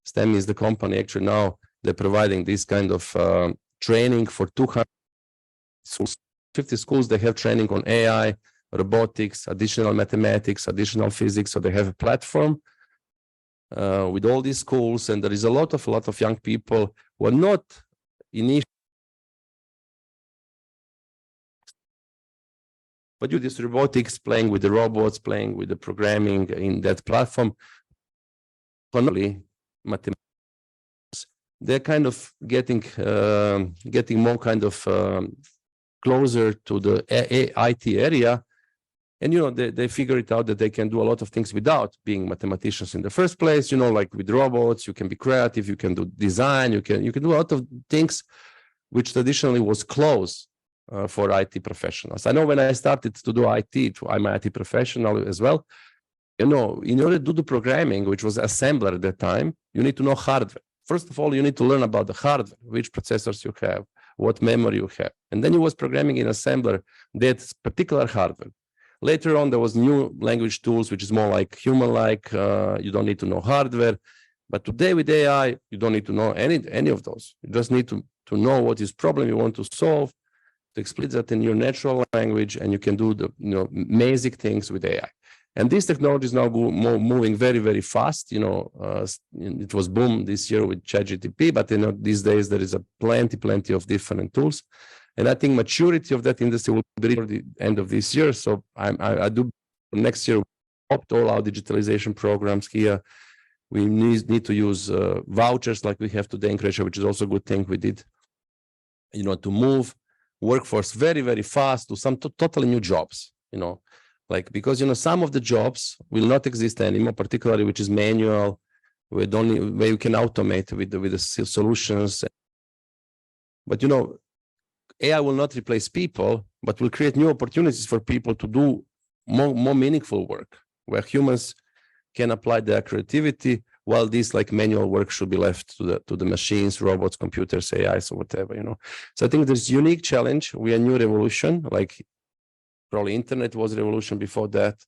STEM is the company actually now they're providing this kind of training for 250 schools. They have training on AI, robotics, additional mathematics, additional physics. So they have a platform with all these schools, and there is a lot of young people who are not initially, but do this robotics, playing with the robots, playing with the programming in that platform. Finally, mathematics, they're kind of getting more kind of closer to the IT area. And, they figure it out that they can do a lot of things without being mathematicians in the first place. Like with robots, you can be creative, you can do design, you can do a lot of things which traditionally was closed for IT professionals. I know when I started to do IT, I'm an IT professional as well. In order to do the programming, which was assembler at that time, you need to know hardware. First of all, you need to learn about the hardware, which processors you have, what memory you have. And then you was programming in assembler that particular hardware. Later on, there was new language tools, which is more like human-like. You don't need to know hardware. But today with AI, you don't need to know any of those. You just need to know what is problem you want to solve, to explain that in your natural language, and you can do the amazing things with AI. And this technology is now moving very, very fast. It was boom this year with ChatGPT, but these days there is a plenty of different tools. And I think maturity of that industry will be for the end of this year. So I do next year opt all our digitalization programs here. We need to use vouchers like we have today in Croatia, which is also a good thing we did, to move workforce very, very fast to some totally new jobs, because some of the jobs will not exist anymore, particularly which is manual, where you can automate with the solutions. But AI will not replace people, but will create new opportunities for people to do more meaningful work, where humans can apply their creativity, while this like manual work should be left to the machines, robots, computers, AIs, or whatever. So I think there's a unique challenge. We are a new revolution, like probably internet was a revolution before that,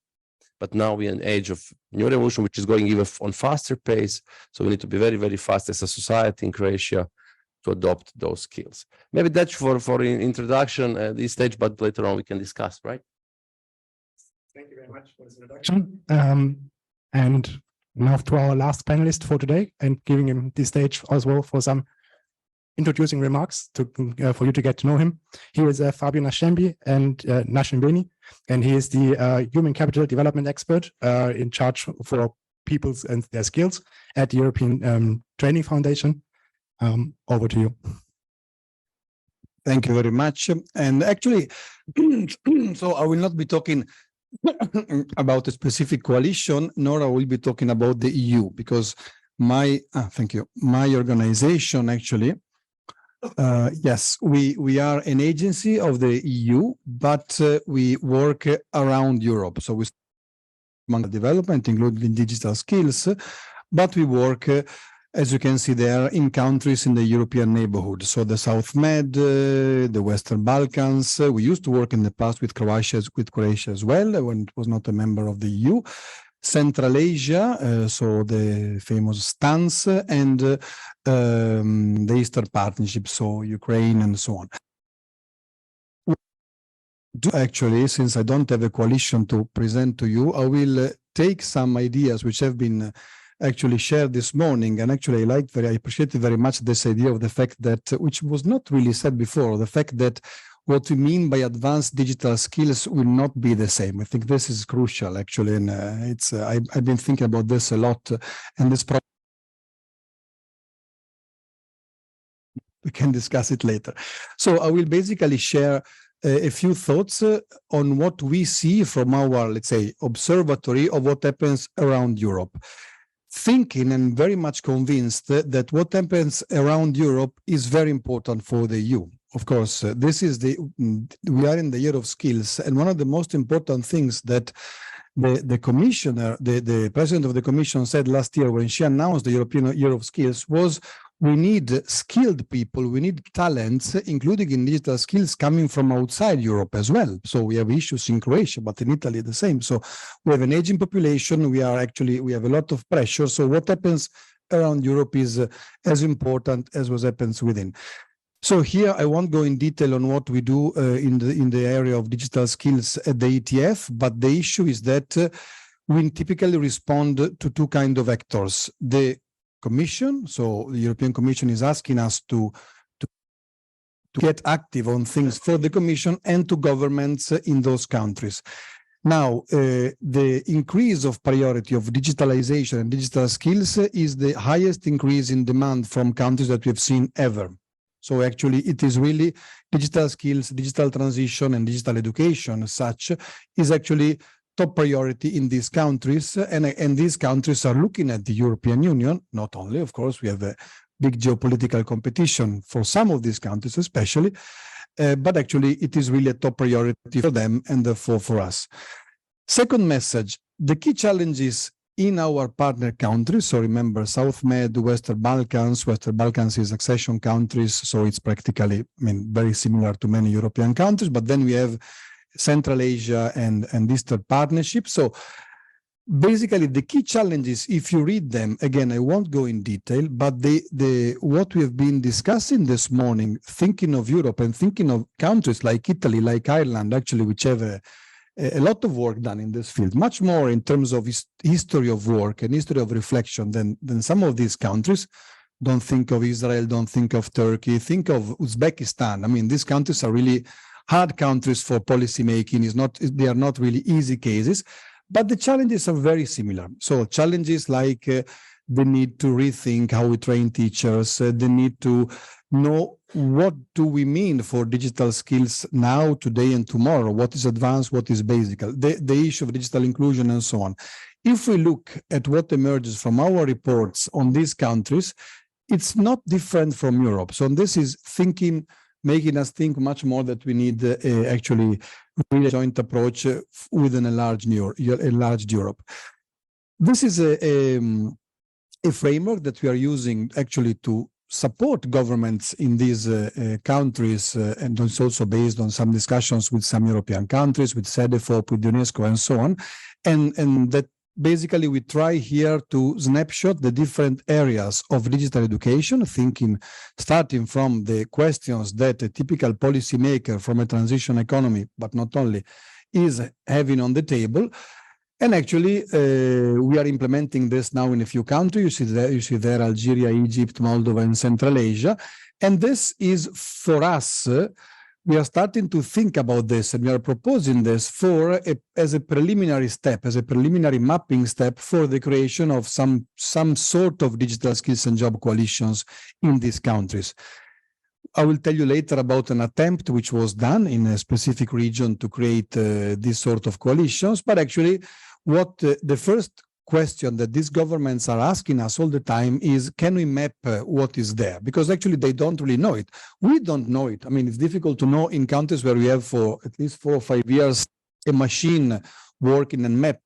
but now we're in an age of new revolution, which is going even on faster pace. So we need to be very, very fast as a society in Croatia to adopt those skills. Maybe that's for introduction at this stage, but later on we can discuss, right? Thank you very much for this introduction. And now to our last panelist for today, and giving him the stage as well for some introducing remarks for you to get to know him. He is Fabio Nascimbi and he is the human capital development expert in charge for peoples and their skills at the European Training Foundation. Over to you. Thank you very much. And actually, so I will not be talking about a specific coalition, nor I will be talking about the EU, because my organization actually, yes, we are an agency of the EU, but we work around Europe. So we among development, including digital skills, but we work as you can see there, in countries in the European neighborhood. So the South Med, the Western Balkans. We used to work in the past with Croatia as well, when it was not a member of the EU. Central Asia, so the famous stance, and the Eastern Partnership, so Ukraine and so on. Actually, since I don't have a coalition to present to you, I will take some ideas which have been actually shared this morning, and actually I appreciated very much this idea of the fact that, which was not really said before, the fact that what we mean by advanced digital skills will not be the same. I think this is crucial actually, and I've been thinking about this a lot, and this problem we can discuss it later. So I will basically share a few thoughts on what we see from our, let's say, observatory of what happens around Europe. Thinking and very much convinced that what happens around Europe is very important for the EU. Of course, we are in the year of skills, and one of the most important things that the commissioner, the president of the commission said last year when she announced the European Year of Skills was, we need skilled people, we need talents, including in digital skills coming from outside Europe as well. So we have issues in Croatia, but in Italy the same. So we have an aging population, we have a lot of pressure. So what happens around Europe is as important as what happens within. So here I won't go in detail on what we do in the area of digital skills at the ETF, but the issue is that we typically respond to two kinds of actors. The Commission, so the European Commission is asking us to get active on things for the Commission and to governments in those countries. Now, the increase of priority of digitalization and digital skills is the highest increase in demand from countries that we've seen ever. So actually, it is really digital skills, digital transition, and digital education as such is actually top priority in these countries, and these countries are looking at the European Union. Not only, of course, we have a big geopolitical competition for some of these countries especially, but actually it is really a top priority for them and therefore for us. Second message, the key challenges in our partner countries, so remember South Med, Western Balkans is accession countries, so it's practically, very similar to many European countries, but then we have Central Asia and Eastern Partnership. So basically the key challenges, if you read them, again, I won't go in detail, but what we have been discussing this morning, thinking of Europe and thinking of countries like Italy, like Ireland, actually, which have a a lot of work done in this field, much more in terms of history of work and history of reflection than some of these countries. Don't think of Israel, don't think of Turkey, think of Uzbekistan. I mean, these countries are really hard countries for policy making. They are not really easy cases, but the challenges are very similar. So challenges like the need to rethink how we train teachers, the need to know what do we mean for digital skills now, today, and tomorrow, what is advanced, what is basic, the issue of digital inclusion, and so on. If we look at what emerges from our reports on these countries, it's not different from Europe. So this is making us think much more that we need actually really a joint approach within a large Europe. This is a framework that we are using actually to support governments in these countries, and it's also based on some discussions with some European countries, with CEDEFOP, with UNESCO, and so on. And that basically we try here to snapshot the different areas of digital education, starting from the questions that a typical policymaker from a transition economy, but not only, is having on the table. And actually, we are implementing this now in a few countries. You see there Algeria, Egypt, Moldova, and Central Asia. And this is, for us, we are starting to think about this, and we are proposing this as a preliminary step, as a preliminary mapping step for the creation of some sort of digital skills and job coalitions in these countries. I will tell you later about an attempt which was done in a specific region to create this sort of coalitions, but actually what the first question that these governments are asking us all the time is, can we map what is there? Because actually they don't really know it. We don't know it. I mean, it's difficult to know in countries where we have for at least 4 or 5 years a machine working and mapping.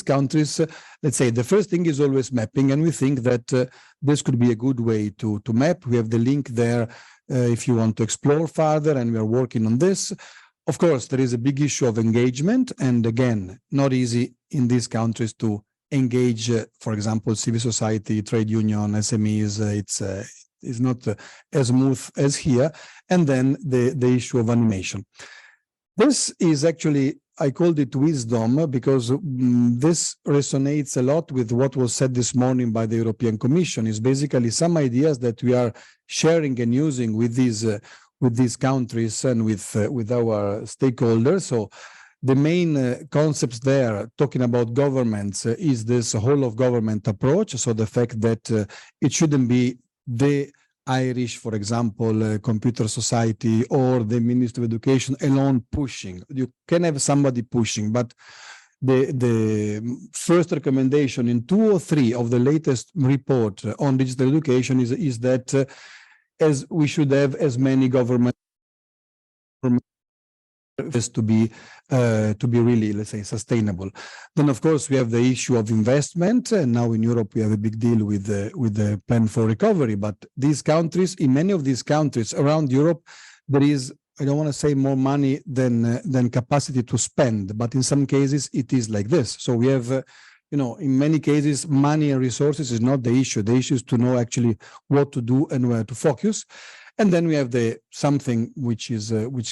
Countries, let's say the first thing is always mapping, and we think that this could be a good way to map. We have the link there if you want to explore further, and we are working on this. Of course, there is a big issue of engagement, and again, not easy in these countries to engage, for example, civil society, trade union, SMEs. It's not as smooth as here. And then the issue of animation. This is actually, I called it wisdom because this resonates a lot with what was said this morning by the European Commission. Is basically some ideas that we are sharing and using with these countries and with our stakeholders. So the main concepts there, talking about governments, is this whole of government approach. So the fact that it shouldn't be the Irish, for example, Computer Society or the Ministry of Education alone pushing. You can have somebody pushing, but the first recommendation in 2 or 3 of the latest report on digital education is that as we should have as many government to be really, let's say, sustainable. Then, of course, we have the issue of investment, and now in Europe we have a big deal with the plan for recovery. But these countries, in many of these countries around Europe, there is, I don't want to say more money than capacity to spend, but in some cases it is like this. So we have, in many cases, money and resources is not the issue. The issue is to know actually what to do and where to focus. And then we have something which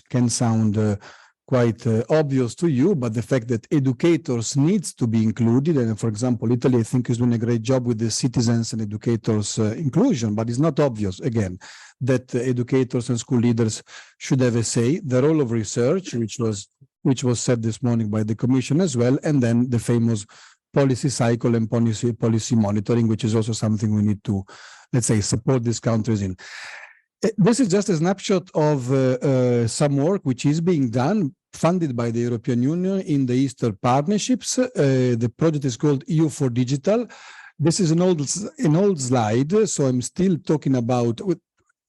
can sound quite obvious to you, but the fact that educators needs to be included. And for example, Italy, I think, is doing a great job with the citizens and educators inclusion, but it's not obvious, again, that educators and school leaders should have a say. The role of research, which was said this morning by the Commission as well, and then the famous policy cycle and policy monitoring, which is also something we need to, let's say, support these countries in. This is just a snapshot of some work which is being done, funded by the European Union in the Eastern Partnerships. The project is called EU for Digital. This is an old slide, so I'm still talking about,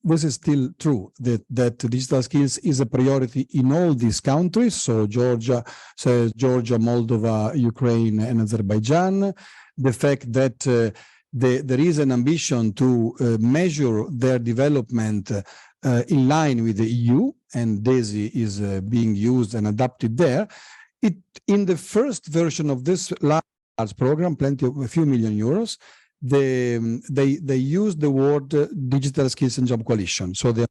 this is still true, that digital skills is a priority in all these countries, so Georgia, Moldova, Ukraine, and Azerbaijan. The fact that there is an ambition to measure their development in line with the EU, and DESI is being used and adapted there. In the first version of this large program, a few million euros, they use the word digital skills and job coalition. So they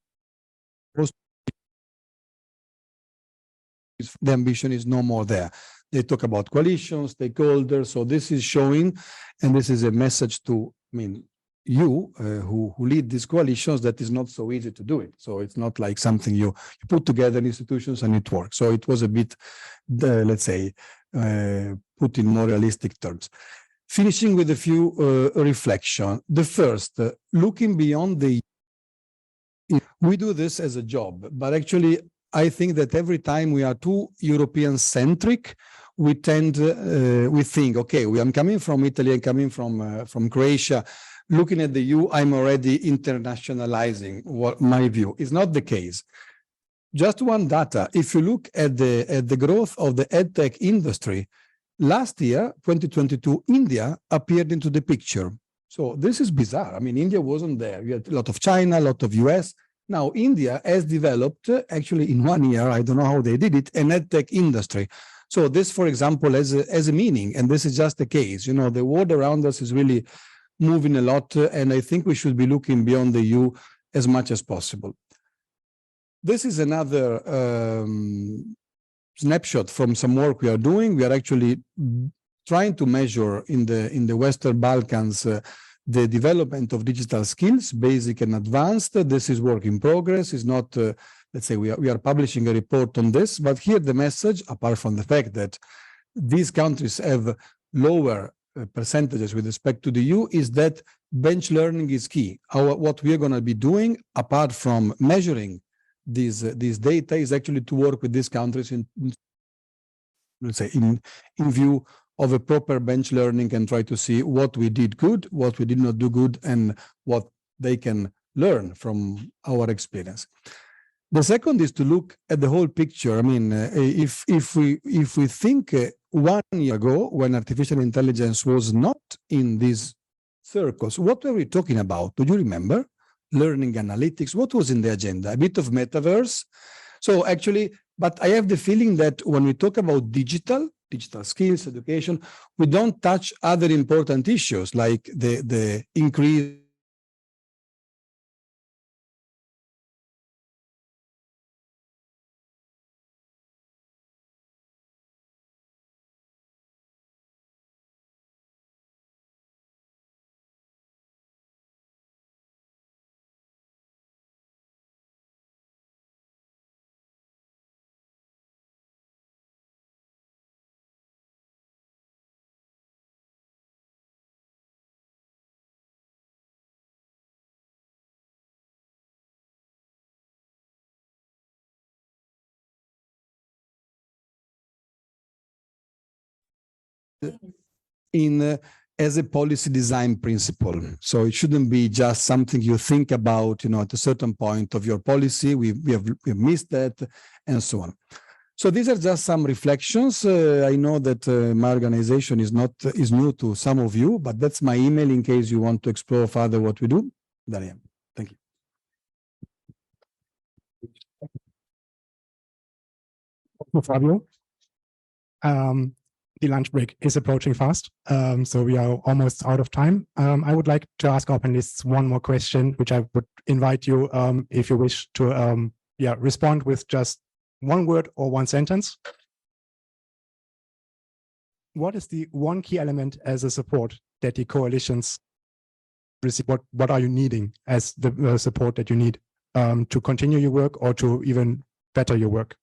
the ambition is no more there. They talk about coalitions, stakeholders. So this is showing, and this is a message to, I mean, you who lead these coalitions, that is not so easy to do it. So it's not like something you put together in institutions and it works. So it was a bit, let's say, put in more realistic terms. Finishing with a few reflections. The first, looking beyond the, we do this as a job, but actually I think that every time we are too European centric, we tend, we think, okay, I'm coming from Italy, I'm coming from Croatia. Looking at the EU, I'm already internationalizing what my view is not the case. Just one data. If you look at the growth of the edtech industry, last year, 2022, India appeared into the picture. So this is bizarre. I mean, India wasn't there. You had a lot of China, a lot of US. Now, India has developed, actually in 1 year, I don't know how they did it, an edtech industry. So this, for example, has a meaning, and this is just the case. You know, the world around us is really moving a lot, and I think we should be looking beyond the EU as much as possible. This is another snapshot from some work we are doing. We are actually trying to measure in the Western Balkans the development of digital skills, basic and advanced. This is work in progress. It's not, let's say, we are publishing a report on this, but here the message, apart from the fact that these countries have lower percentages with respect to the EU, is that bench learning is key. What we are going to be doing, apart from measuring these data, is actually to work with these countries in, let's say, in view of a proper bench learning and try to see what we did good, what we did not do good, and what they can learn from our experience. The second is to look at the whole picture. I mean, if we think 1 year ago, when artificial intelligence was not in these circles, what were we talking about? Do you remember? Learning analytics. What was in the agenda? A bit of metaverse. So actually, but I have the feeling that when we talk about digital skills, education, we don't touch other important issues like the increase in as a policy design principle. So it shouldn't be just something you think about, you know, at a certain point of your policy. We've missed that, and so on. So these are just some reflections. I know that my organization is new to some of you, but that's my email in case you want to explore further what we do. There I am. Thank you. Fabio. The lunch break is approaching fast, so we are almost out of time. I would like to ask our panelists one more question, which I would invite you, if you wish to respond with just one word or one sentence. What is the one key element as a support that the coalitions receive? What are you needing as the support that you need to continue your work or to even better your work?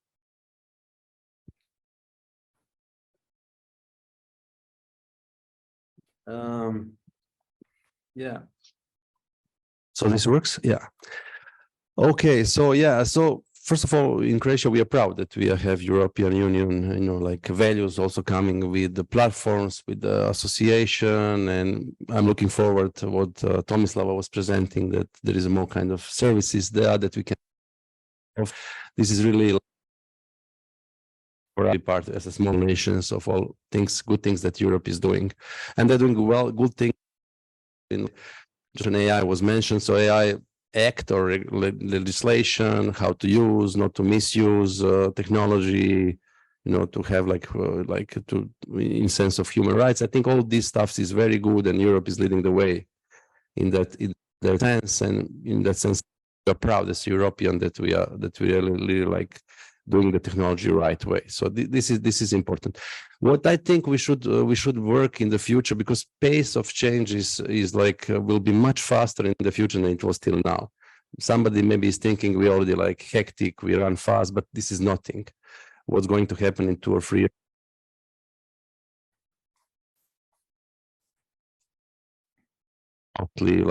Yeah. So this works? Yeah. Okay. So yeah. So first of all, in Croatia, we are proud that we have European Union, you know, like values also coming with the platforms, with the association, and I'm looking forward to what Tomislava was presenting, that there is more kind of services there that we can. This is really for our part as a small nations of all things, good things that Europe is doing, and they're doing well, good things. In AI was mentioned, so AI act or legislation, how to use, not to misuse technology, you know, to have like to in sense of human rights. I think all this stuff is very good, and Europe is leading the way in that sense. And in that sense, we are proud as European that we really like doing the technology right way. So this is important. What I think we should work in the future, because pace of change is like will be much faster in the future than it was till now. Somebody maybe is thinking we already like hectic, we run fast, but this is nothing. What's going to happen in 2 or 3 years?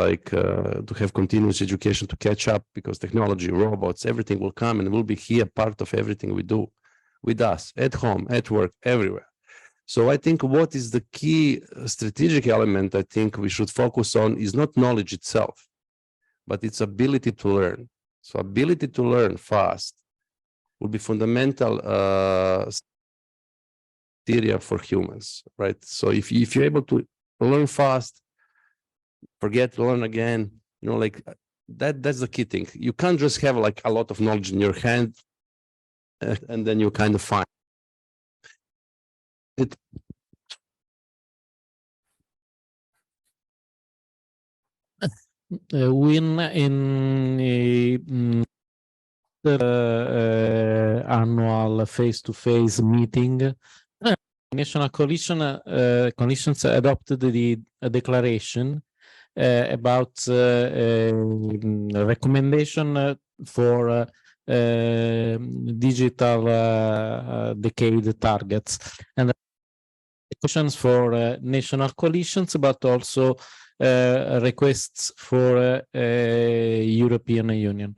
Like to have continuous education to catch up, because technology, robots, everything will come and will be here, part of everything we do with us at home, at work, everywhere. So I think what is the key strategic element I think we should focus on is not knowledge itself, but its ability to learn. So ability to learn fast will be fundamental criteria for humans, right? So if you're able to learn fast, forget to learn again, you know, like that's the key thing. You can't just have like a lot of knowledge in your hand and then you kind of find it. When in annual face-to-face meeting, National Coalitions adopted a declaration about recommendation for digital decade targets and questions for national coalitions, but also requests for European Union.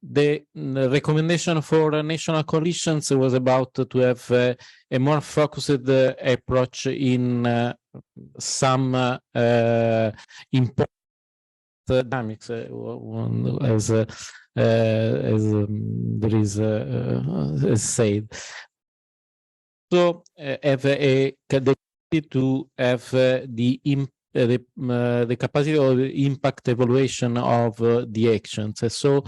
The recommendation for national coalitions was about to have a more focused approach in some important dynamics, as there is as said. So have a capacity to have the capacity of impact evaluation of the actions. So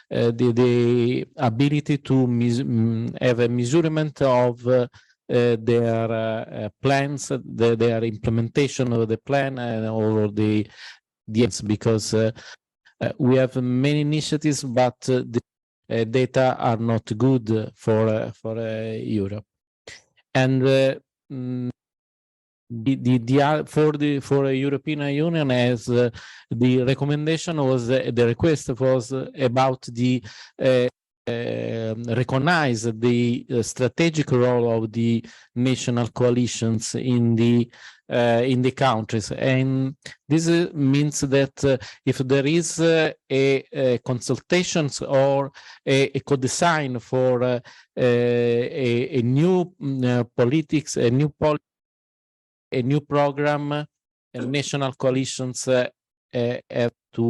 the ability to have a measurement of their plans, their implementation of the plan and all the aims, because we have many initiatives, but the data are not good for Europe. And for a European Union, as the recommendation was, the request was about the recognize the strategic role of the national coalitions in the countries, and this means that if there is a consultations or a co-design for a new politics, a new program, national coalitions have to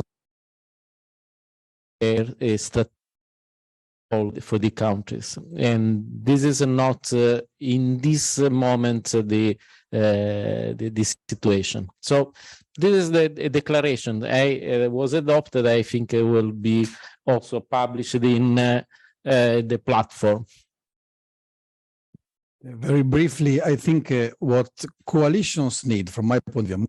a strategy for the countries, and this is not in this moment the situation. So this is the declaration. Was adopted. I think it will be also published in the platform. Very briefly, I think what coalitions need, from my point of view,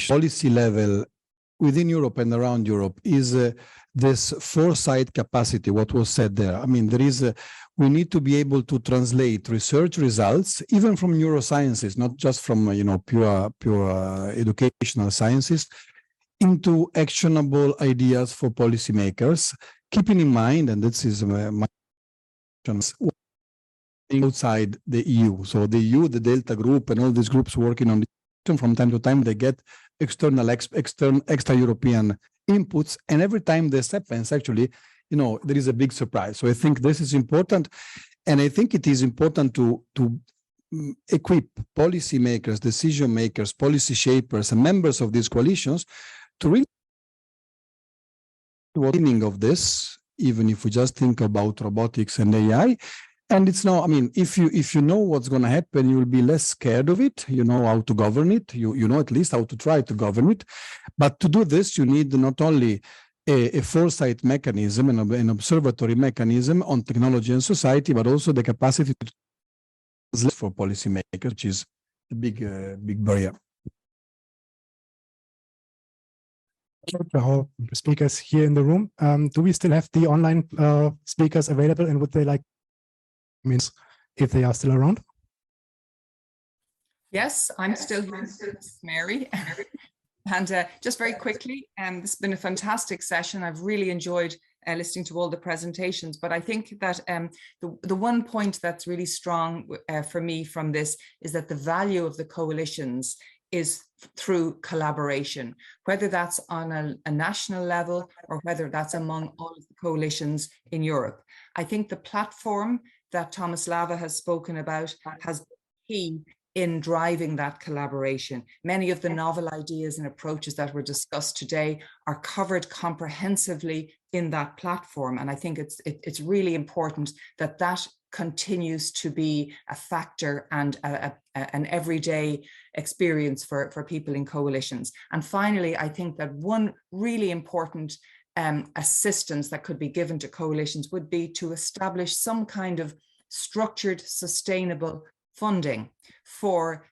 policy level within Europe and around Europe, is this foresight capacity, what was said there. I mean, we need to be able to translate research results, even from neurosciences, not just from, pure educational sciences, into actionable ideas for policymakers, keeping in mind, and this is my outside the EU. So the EU, the Delta Group, and all these groups working on this, from time to time, they get extra European inputs, and every time this happens, actually, there is a big surprise. So I think this is important, and I think it is important to equip policymakers, decision makers, policy shapers, and members of these coalitions to really the meaning of this, even if we just think about robotics and AI. And it's now, I mean, if you know what's going to happen, you will be less scared of it. You know how to govern it. You know at least how to try to govern it. But to do this, you need not only a foresight mechanism and an observatory mechanism on technology and society, but also the capacity to for policymakers, which is a big barrier. to our speakers here in the room. Do we still have the online speakers available, and would they like means if they are still around? Yes, I'm still here, Mary. And just very quickly, this has been a fantastic session. I've really enjoyed listening to all the presentations, but I think that the one point that's really strong for me from this is that the value of the coalitions is through collaboration, whether that's on a national level or whether that's among all of the coalitions in Europe. I think the platform that Tomislava has spoken about has been key in driving that collaboration. Many of the novel ideas and approaches that were discussed today are covered comprehensively in that platform. And I think it's really important that that continues to be a factor and an everyday experience for people in coalitions. And finally, I think that one really important assistance that could be given to coalitions would be to establish some kind of structured, sustainable funding for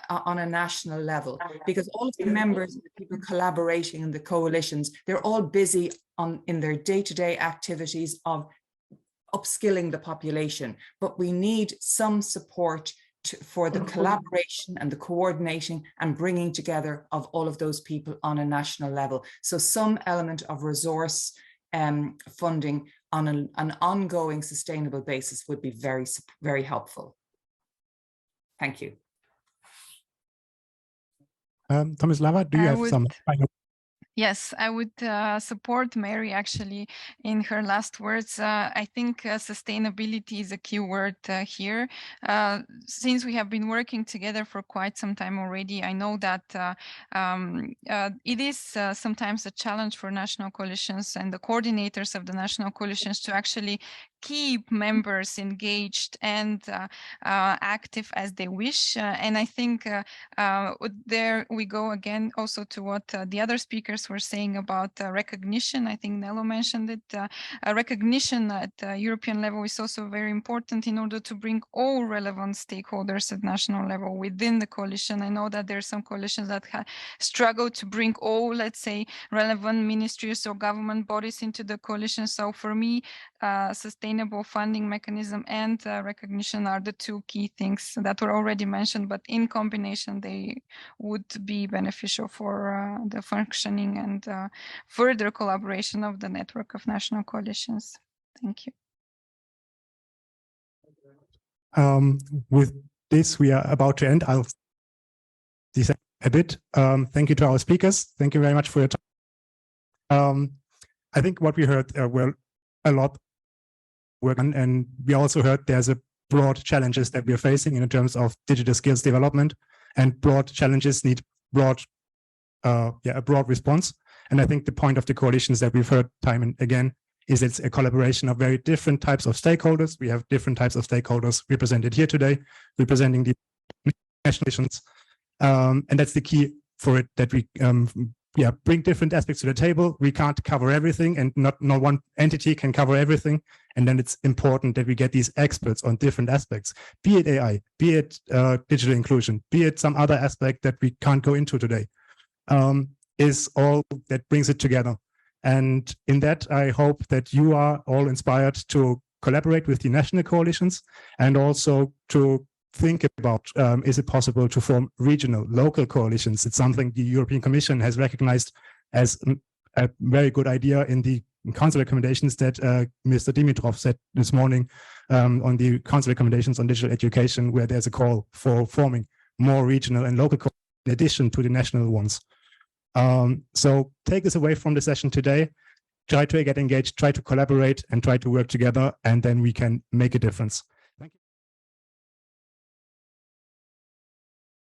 on a national level, because all of the members, the people collaborating in the coalitions, they're all busy in their day-to-day activities of upskilling the population, but we need some support for the collaboration and the coordinating and bringing together of all of those people on a national level. So some element of resource funding on an ongoing sustainable basis would be very, very helpful. Thank you. Tomislava, do you have some final? Yes, I would support Mary actually in her last words. I think sustainability is a key word here. Since we have been working together for quite some time already, I know that it is sometimes a challenge for national coalitions and the coordinators of the national coalitions to actually keep members engaged and active as they wish. And I think there we go again also to what the other speakers were saying about recognition. I think Nello mentioned it. Recognition at European level is also very important in order to bring all relevant stakeholders at national level within the coalition. I know that there are some coalitions that struggle to bring all, let's say, relevant ministries or government bodies into the coalition. So for me, sustainable funding mechanism and recognition are the two key things that were already mentioned, but in combination, they would be beneficial for the functioning and further collaboration of the network of national coalitions. Thank you. With this, we are about to end. I'll say a bit. Thank you to our speakers. Thank you very much for your time. I think what we heard were a lot work on, and we also heard there's a broad challenges that we're facing in terms of digital skills development, and broad challenges need a broad response. And I think the point of the coalitions that we've heard time and again is it's a collaboration of very different types of stakeholders. We have different types of stakeholders represented here today, representing the nations. And that's the key for it, that we bring different aspects to the table. We can't cover everything, and not one entity can cover everything. And then it's important that we get these experts on different aspects, be it AI, be it digital inclusion, be it some other aspect that we can't go into today, is all that brings it together. And in that, I hope that you are all inspired to collaborate with the national coalitions, and also to think about, is it possible to form regional, local coalitions? It's something the European Commission has recognized as a very good idea in the council recommendations that Mr. Dimitrov said this morning on the council recommendations on digital education, where there's a call for forming more regional and local coalitions in addition to the national ones. So take this away from the session today, try to get engaged, try to collaborate, and try to work together, and then we can make a difference.